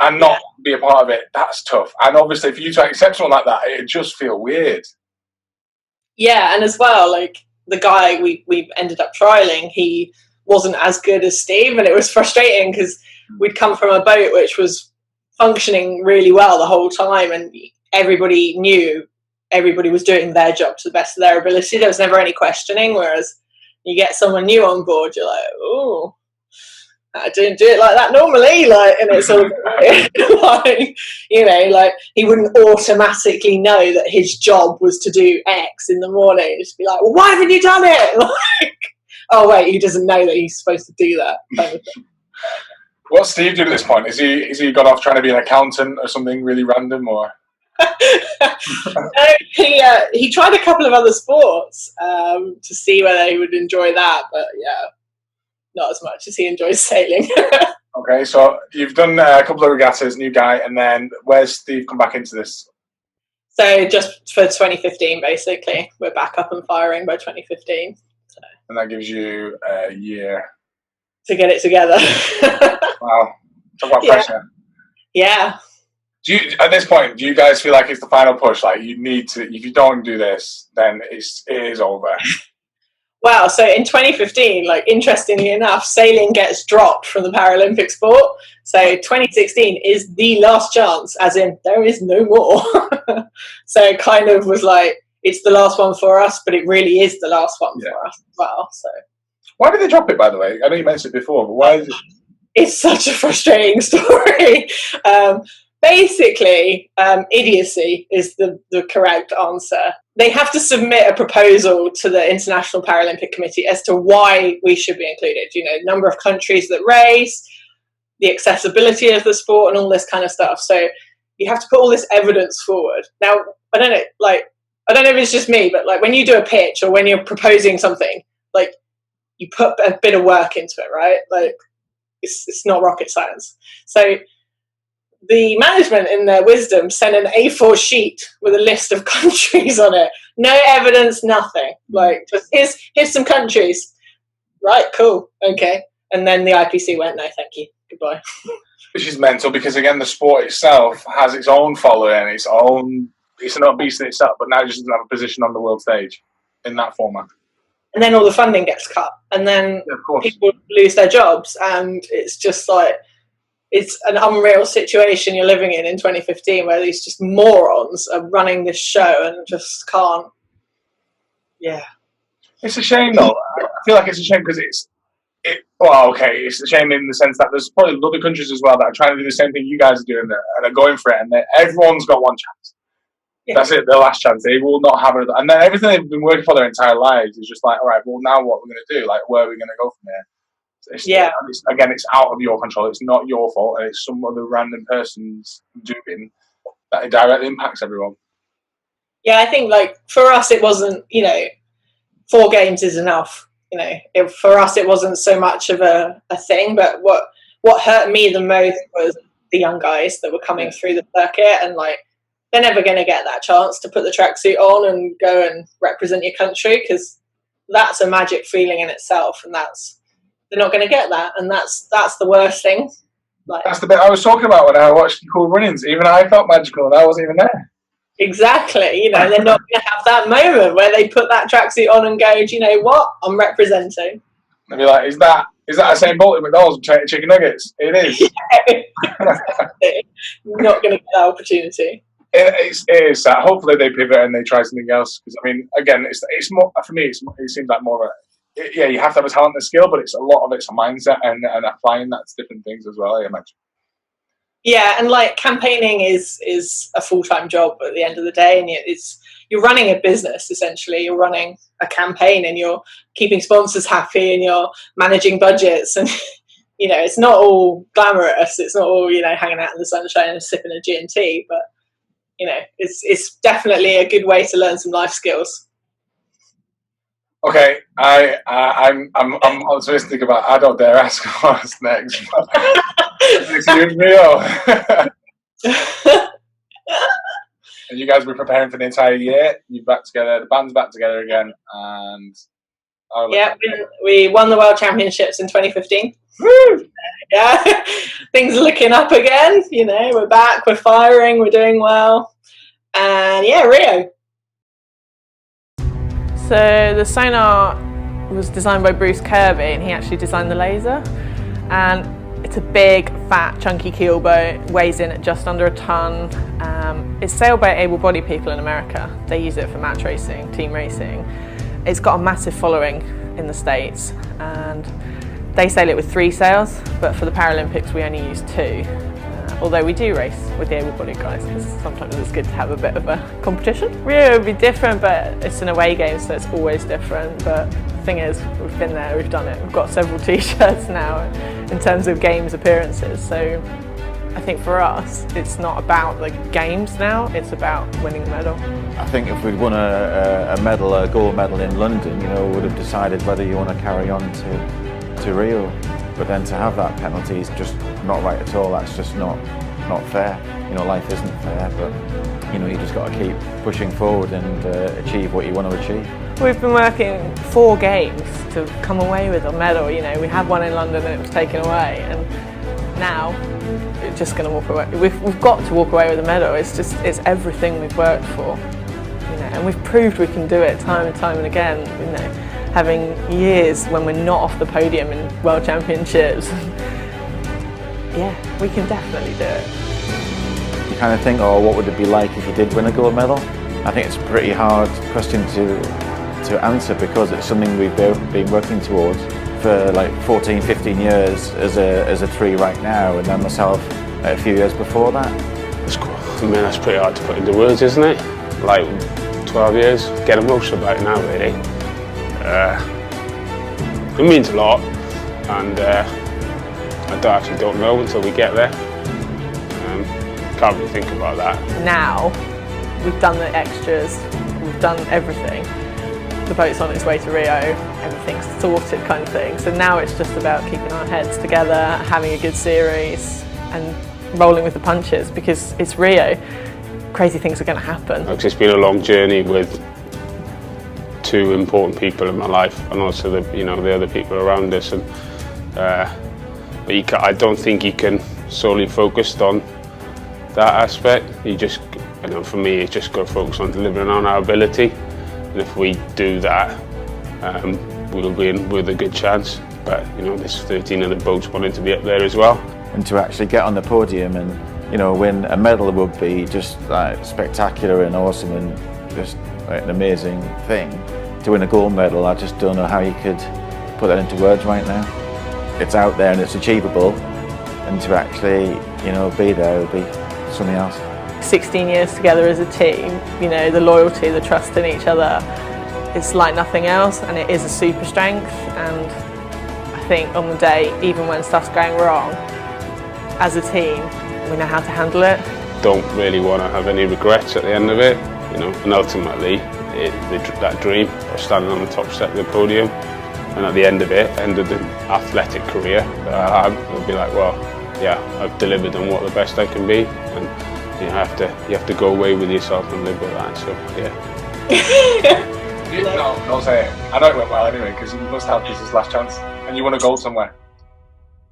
and not be a part of it, that's tough. And obviously, for you to accept someone like that, it just feel weird. Yeah, and as well, like the guy we ended up trialing, he wasn't as good as Steve, and it was frustrating because we'd come from a boat which was functioning really well the whole time, and everybody knew everybody was doing their job to the best of their ability. There was never any questioning, whereas you get someone new on board, you're like, oh, I didn't do it like that normally, like, and it's all like, like he wouldn't automatically know that his job was to do X in the morning. Just be like, well, why haven't you done it? Like, oh wait, he doesn't know that he's supposed to do that kind of thing. What's Steve doing at this point? Is he gone off trying to be an accountant or something really random, or? He tried a couple of other sports to see whether he would enjoy that, but not as much as he enjoys sailing. Okay, so you've done a couple of regattas, new guy, and then where's Steve come back into this? So just for 2015, basically, we're back up and firing by 2015. So. And that gives you a year to get it together. Wow, talk about pressure. Yeah. At this point, do you guys feel like it's the final push? Like you need to, if you don't do this, then it is over. Wow, so in 2015, like interestingly enough, sailing gets dropped from the Paralympic sport. So 2016 is the last chance, as in there is no more. So it kind of was like, it's the last one for us, but it really is the last one for us as well. So why did they drop it, by the way? I know you mentioned it before, but why is it? It's such a frustrating story. Basically, idiocy is the correct answer. They have to submit a proposal to the International Paralympic Committee as to why we should be included. Number of countries that race, the accessibility of the sport, and all this kind of stuff. So you have to put all this evidence forward. Now, I don't know if it's just me, but like when you do a pitch or when you're proposing something, like you put a bit of work into it, right? Like it's not rocket science. So the management, in their wisdom, sent an A4 sheet with a list of countries on it. No evidence, nothing. Like, just here's some countries. Right, cool, okay. And then the IPC went, no, thank you, goodbye. Which is mental because, again, the sport itself has its own following, it's not beast in itself, but now it just doesn't have a position on the world stage in that format. And then all the funding gets cut, and then people lose their jobs, and it's just like, it's an unreal situation you're living in 2015 where these just morons are running this show and just can't. Yeah. It's a shame, though. I feel like it's a shame because it's a shame in the sense that there's probably other countries as well that are trying to do the same thing you guys are doing and are going for it, and everyone's got one chance. Yeah. That's it, their last chance. They will not have another. And then everything they've been working for their entire lives is just like, all right, well, now what we're going to do? Like, where are we going to go from here? It's out of your control. It's not your fault, and it's some other random person's doing that it directly impacts everyone. Yeah, I think like for us, it wasn't. 4 games is enough. For us, it wasn't so much of a thing. But what hurt me the most was the young guys that were coming through the circuit, and like they're never going to get that chance to put the tracksuit on and go and represent your country, because that's a magic feeling in itself, and they're not going to get that, and that's the worst thing. Like, that's the bit I was talking about when I watched the cool runnings. Even I felt magical, and I wasn't even there. Exactly, you know, they're not going to have that moment where they put that tracksuit on and go, do you know what, I'm representing. They'll be like, is that the same bolt at McDonald's with chicken nuggets? It is. Not going to get that opportunity. It is that. Hopefully they pivot and they try something else. Because I mean, again, it's more for me. It seems like more of a, yeah, you have to have a talent and a skill, but it's a lot of it's a mindset and applying that to different things as well, I imagine. Yeah, and like campaigning is a full-time job at the end of the day, and you're running a business essentially. You're running a campaign, and you're keeping sponsors happy, and you're managing budgets, and you know, it's not all glamorous. It's not all, you know, hanging out in the sunshine and sipping a G&T, but you know, it's definitely a good way to learn some life skills. Okay, I'm optimistic about. I don't dare ask what's next. Next year in Rio. And you guys were preparing for the entire year. You're back together. The band's back together again, and yeah, we won the World Championships in 2015. Woo! Yeah, things are looking up again. You know, we're back. We're firing. We're doing well, and yeah, Rio. So the sonar was designed by Bruce Kirby, and he actually designed the laser. And it's a big, fat, chunky keel boat, weighs in at just under a ton. It's sailed by able-bodied people in America. They use it for match racing, team racing. It's got a massive following in the States, and they sail it with 3 sails, but for the Paralympics we only use 2. Although we do race with the able-bodied guys, because sometimes it's good to have a bit of a competition. Rio would be different, but it's an away game, so it's always different. But the thing is, we've been there, we've done it. We've got several t-shirts now in terms of games appearances. So I think for us, it's not about the games now, it's about winning a medal. I think if we'd won a medal, a gold medal in London, you know, we would have decided whether you want to carry on to Rio. But then to have that penalty is just not right at all. That's just not fair. You know, life isn't fair, but you know, you just got to keep pushing forward and achieve what you want to achieve. We've been working 4 games to come away with a medal. You know, we had one in London and it was taken away, and now we're just going to walk away. We've got to walk away with a medal. It's everything we've worked for. You know, and we've proved we can do it time and time and again. You know, having years when we're not off the podium in World Championships. Yeah, we can definitely do it. You kind of think, oh, what would it be like if you did win a gold medal? I think it's a pretty hard question to answer, because it's something we've been working towards for like 14, 15 years as a 3 right now, and then myself a few years before that. I mean, that's pretty hard to put into words, isn't it? Like 12 years, get emotional about it now, really. It means a lot, and I actually don't know until we get there. Can't really think about that. Now, we've done the extras, we've done everything. The boat's on its way to Rio, everything's sorted kind of thing. So now it's just about keeping our heads together, having a good series, and rolling with the punches, because it's Rio. Crazy things are going to happen. It's been a long journey with 2 important people in my life, and also the other people around us. And but I don't think you can solely focus on that aspect. You just, for me, it's just got to focus on delivering on our ability. And if we do that, we'll win with a good chance. But there's 13 other boats wanting to be up there as well. And to actually get on the podium and win a medal would be just like spectacular and awesome and just like an amazing thing. To win a gold medal, I just don't know how you could put that into words right now. It's out there and it's achievable, and to actually be there would be something else. 16 years together as a team, the loyalty, the trust in each other, it's like nothing else, and it is a super strength. And I think on the day, even when stuff's going wrong, as a team, we know how to handle it. Don't really want to have any regrets at the end of it, and ultimately that dream of standing on the top step of the podium, and at the end of it, end of the athletic career that I have, it'll be like, well, yeah, I've delivered on what the best I can be, and you have to go away with yourself and live with that. So yeah. No, don't say it. I know it went well anyway, because you must have this as last chance, and you won a gold somewhere.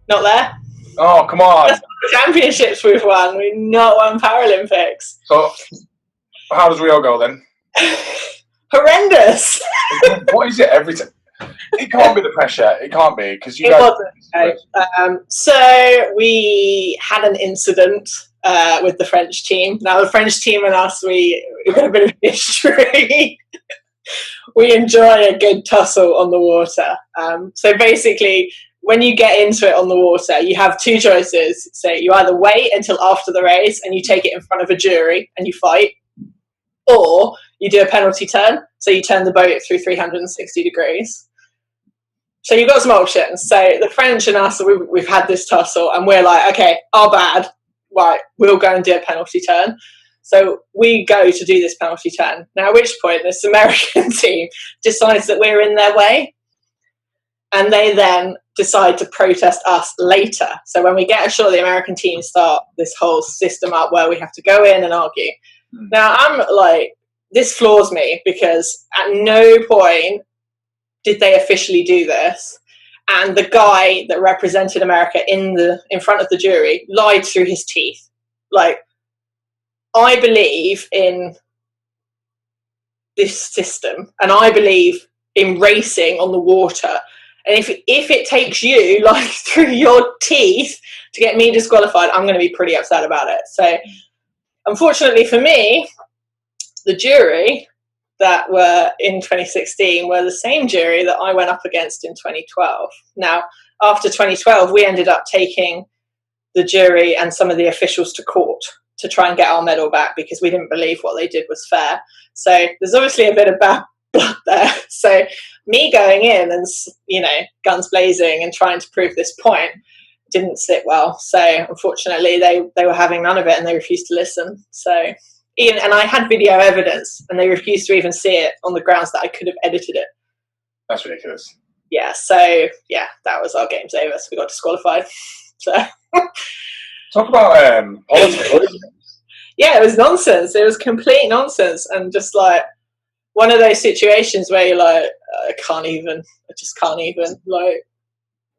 Not there. Oh, come on! That's the championships we've won. We've not won Paralympics. So, how does Rio go then? Horrendous. What is it every time? It can't be the pressure. It can't be, because you It guys. wasn't. So we had an incident with the French team. Now the French team and us, we've got a bit of history. We enjoy a good tussle on the water. So basically, when you get into it on the water, you have two choices. So you either wait until after the race and you take it in front of a jury and you fight, or you do a penalty turn. So you turn the boat through 360 degrees. So you've got some options. So the French and us, we've had this tussle, and we're like, okay, our bad. Right, we'll go and do a penalty turn. So we go to do this penalty turn. Now, at which point, this American team decides that we're in their way. And they then decide to protest us later. So when we get ashore, the American team start this whole system up where we have to go in and argue. Now, I'm like, this floors me, because at no point did they officially do this. And the guy that represented America in front of the jury lied through his teeth. Like, I believe in this system, and I believe in racing on the water. And if it takes you, like, through your teeth to get me disqualified, I'm going to be pretty upset about it. So, unfortunately for me, the jury that were in 2016 were the same jury that I went up against in 2012. Now, after 2012, we ended up taking the jury and some of the officials to court to try and get our medal back, because we didn't believe what they did was fair. So there's obviously a bit of bad blood there. So me going in and, you know, guns blazing and trying to prove this point didn't sit well. So unfortunately, they were having none of it, and they refused to listen. So and I had video evidence, and they refused to even see it on the grounds that I could have edited it. That's ridiculous. Yeah, so yeah, that was our game's over. So we got disqualified. So talk about politics. Yeah, it was nonsense. It was complete nonsense, and just like one of those situations where you're like, I just can't even like.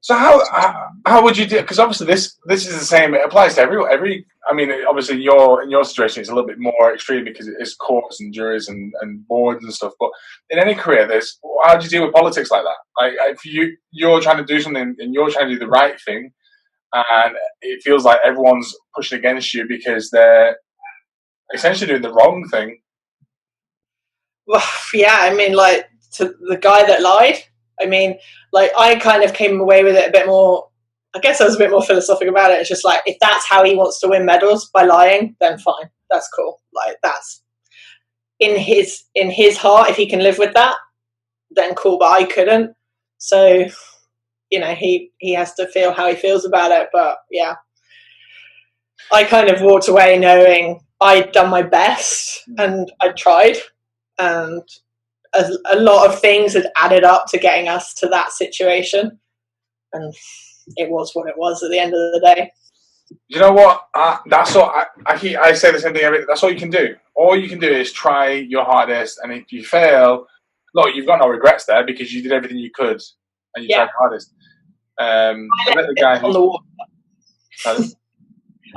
So how would you do? Because obviously this is the same. It applies to every. I mean, obviously in your situation it's a little bit more extreme because it's courts and juries and boards and stuff. But in any career, how do you deal with politics like that? Like if you're trying to do something and you're trying to do the right thing, and it feels like everyone's pushing against you because they're essentially doing the wrong thing. Well, yeah, I mean, like, to the guy that lied, I mean, like, I kind of came away with it a bit more, I guess I was a bit more philosophical about it. It's just like, if that's how he wants to win medals, by lying, then fine, that's cool. Like, that's in his heart, if he can live with that, then cool, but I couldn't. So, you know, he has to feel how he feels about it. But yeah, I kind of walked away knowing I'd done my best and I tried, and a lot of things had added up to getting us to that situation, and it was what it was at the end of the day. You know what? That's all. I say the same thing. That's all you can do. All you can do is try your hardest, and if you fail, look, you've got no regrets there because you did everything you could and you tried your hardest.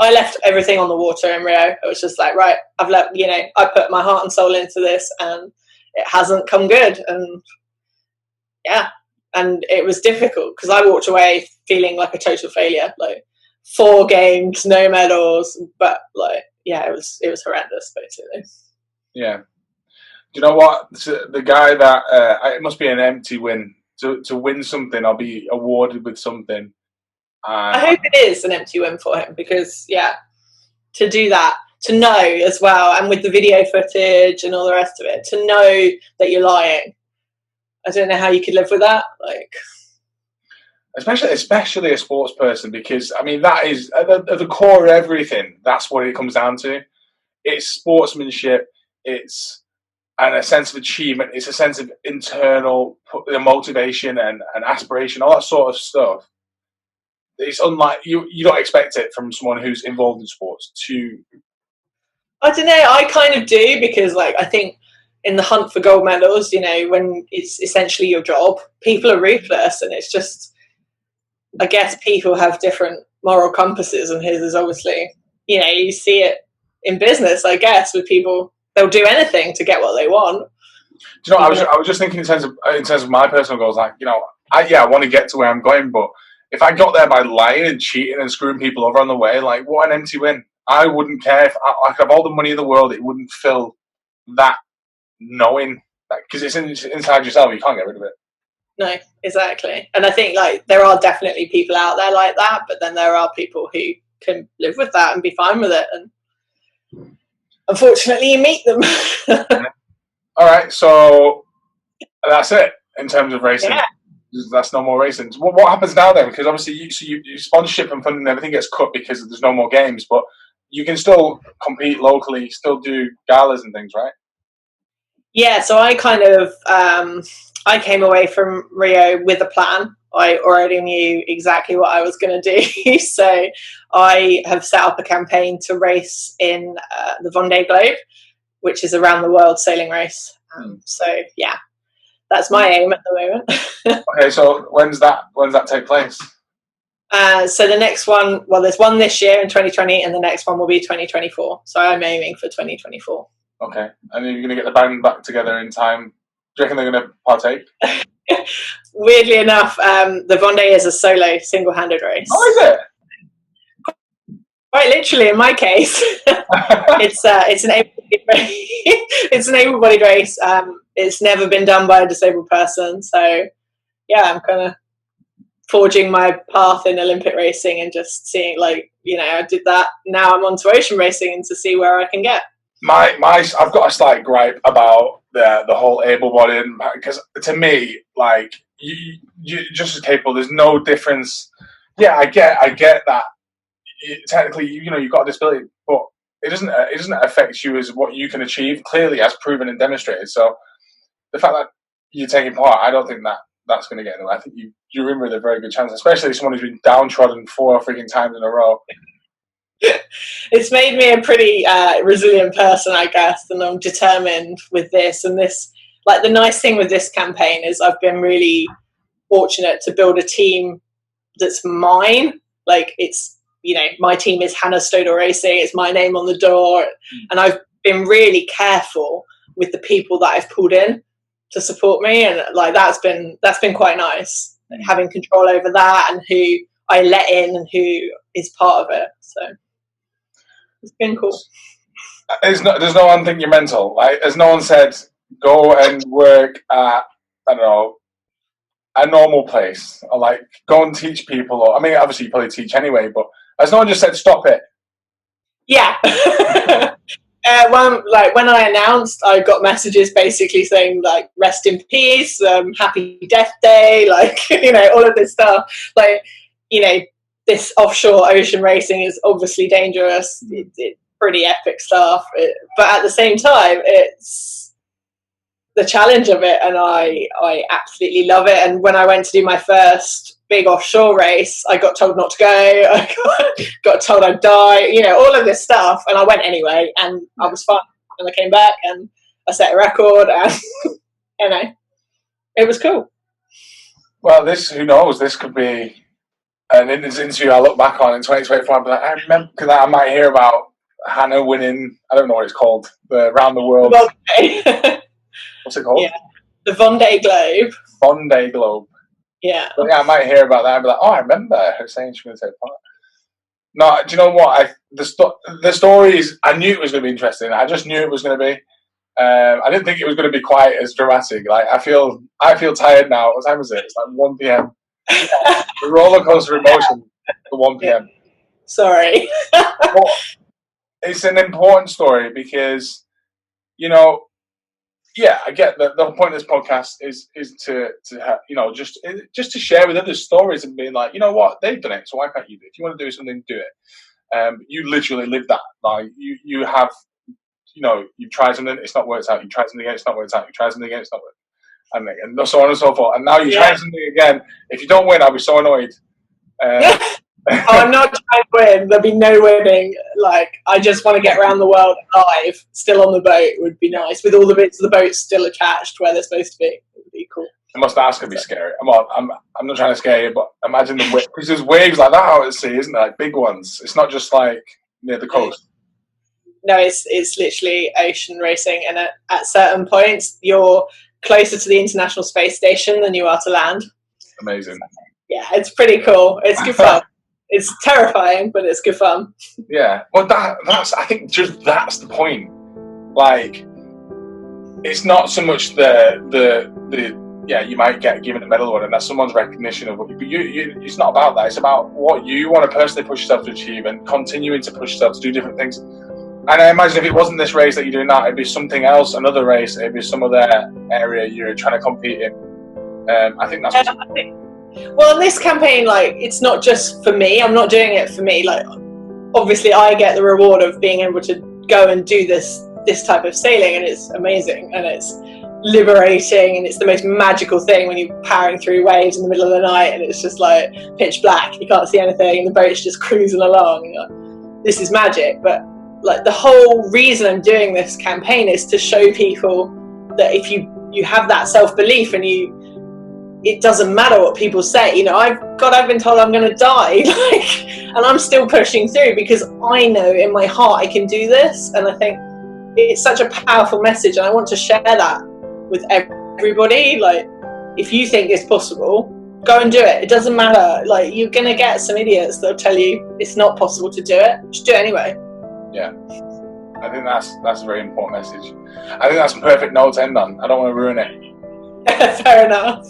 I left everything on the water in Rio. It was just like, right, I put my heart and soul into this, and it hasn't come good. And yeah, and it was difficult because I walked away feeling like a total failure. Like 4 games, no medals, but like, yeah, it was horrendous basically. Yeah. Do you know what? The guy that it must be an empty win to win something or be awarded with something. I hope it is an empty win for him because, yeah, to do that, to know as well, and with the video footage and all the rest of it, to know that you're lying. I don't know how you could live with that. Like, especially a sports person, because I mean that is at the core of everything. That's what it comes down to. It's sportsmanship. It's a sense of achievement. It's a sense of internal motivation and aspiration, all that sort of stuff. it's unlike you don't expect it from someone who's involved in sports to. I don't know. I kind of do, because like I think in the hunt for gold medals, you know, when it's essentially your job, people are ruthless, and it's just, I guess people have different moral compasses, and his is obviously, you know, you see it in business, I guess, with people, they'll do anything to get what they want. Do you know, I was just thinking in terms of my personal goals, like, you know, I want to get to where I'm going, but if I got there by lying and cheating and screwing people over on the way, like, what an empty win. I wouldn't care if I could have all the money in the world, it wouldn't fill that knowing, because it's inside yourself, you can't get rid of it. No, exactly. And I think like there are definitely people out there like that, but then there are people who can live with that and be fine with it, and unfortunately you meet them. All right, so that's it in terms of racing. Yeah. That's no more racing. What happens now then? Because obviously you sponsorship and funding and everything gets cut because there's no more games, but you can still compete locally, still do galas and things, right? Yeah, so I kind of I came away from Rio with a plan. I already knew exactly what I was going to do. So I have set up a campaign to race in the Vendée Globe, which is around the world sailing race. So yeah, that's my aim at the moment. Okay, so when's that take place? So the next one, well, there's one this year in 2020, and the next one will be 2024. So I'm aiming for 2024. Okay, and you're going to get the band back together in time. Do you reckon they're going to partake? Weirdly enough, the Vendée is a solo, single-handed race. Oh, is it? Quite literally, in my case, it's an able-bodied race. It's never been done by a disabled person, so yeah, I'm kind of forging my path in Olympic racing and just seeing, like, you know, I did that. Now I'm on to ocean racing and to see where I can get. I've got a slight gripe about the whole able-bodied, because to me, like, you just as capable. There's no difference. Yeah, I get that. Technically, you know, you've got a disability, but it doesn't affect you as what you can achieve, clearly, as proven and demonstrated. So the fact that you're taking part, I don't think that's going to get in the way. I think you're in with a very good chance, especially someone who's been downtrodden 4 freaking times in a row. It's made me a pretty resilient person, I guess, and I'm determined with this. And this, like, the nice thing with this campaign is I've been really fortunate to build a team that's mine. Like, it's, you know, my team is Hannah Stodel Racing, it's my name on the door, and I've been really careful with the people that I've pulled in to support me, and like that's been quite nice, having control over that and who I let in and who is part of it. So it's been cool. There's no one think you're mental. Like, as no one said, go and work at, I don't know, a normal place, or like go and teach people. Or, I mean, obviously you probably teach anyway, but as no one just said, stop it. Yeah. When I announced, I got messages basically saying, like, rest in peace, happy death day, like, you know, all of this stuff. Like, you know, this offshore ocean racing is obviously dangerous. It's pretty epic stuff. But at the same time, it's the challenge of it, and I absolutely love it. And when I went to do my first big offshore race, I got told not to go. I got told I'd die, you know, all of this stuff. And I went anyway, and I was fine. And I came back and I set a record, and, you know, it was cool. Well, who knows, this could be an interview I look back on in 2025. But I remember, because I might hear about Hannah winning, I don't know what it's called, the Round the World. What's it called? Yeah, the Vendée Globe. Vendée Globe. Yeah. But yeah, I might hear about that and be like, oh, I remember her saying she was going to take part. No, do you know what? The stories, I knew it was going to be interesting. I just knew it was going to be. I didn't think it was going to be quite as dramatic. Like, I feel tired now. What time is it? It's like 1 p.m. The roller coaster emotion at 1 p.m. Sorry. But it's an important story because, you know, yeah, I get that the whole point of this podcast is to you know, just to share with others stories and being like, you know what, they've done it, so why can't you do it? If you want to do something, do it. You literally live that. Like, you have, you know, you've tried something, it's not worked out. You try something again, it's not worked out. You try something again, it's not worked out. And so on and so forth. And now you try something again. If you don't win, I'll be so annoyed. Oh, I'm not trying to win. There'll be no winning. Like, I just want to get around the world alive, still on the boat would be nice, with all the bits of the boat still attached where they're supposed to be. It would be cool. That's going to be scary. I'm not trying to scare you, but imagine the waves. Because there's waves like that out at sea, isn't there? Like big ones. It's not just like near the coast. No, it's literally ocean racing, and at certain points, you're closer to the International Space Station than you are to land. Amazing. Yeah, it's pretty cool. It's good fun. It's terrifying, but it's good fun. Yeah. Well, that's I think just that's the point. Like, it's not so much the you might get given a medal or and that's someone's recognition of what you it's not about that. It's about what you want to personally push yourself to achieve and continuing to push yourself to do different things. And I imagine if it wasn't this race that you're doing now, it'd be something else, another race, it'd be some other area you're trying to compete in. I think that's well, in this campaign, like, it's not just for me. I'm not doing it for me. Like, obviously I get the reward of being able to go and do this type of sailing, and it's amazing, and it's liberating, and it's the most magical thing when you're powering through waves in the middle of the night and it's just like pitch black, you can't see anything, and the boat's just cruising along, and you're like, this is magic. But like, the whole reason I'm doing this campaign is to show people that if you have that self-belief and it doesn't matter what people say. You know, I've been told I'm going to die, like, and I'm still pushing through because I know in my heart I can do this. And I think it's such a powerful message, and I want to share that with everybody. Like, if you think it's possible, go and do it. It doesn't matter. Like, you're going to get some idiots that'll tell you it's not possible to do it. Just do it anyway. Yeah. I think that's a very important message. I think that's a perfect note to end on. I don't want to ruin it. Fair enough.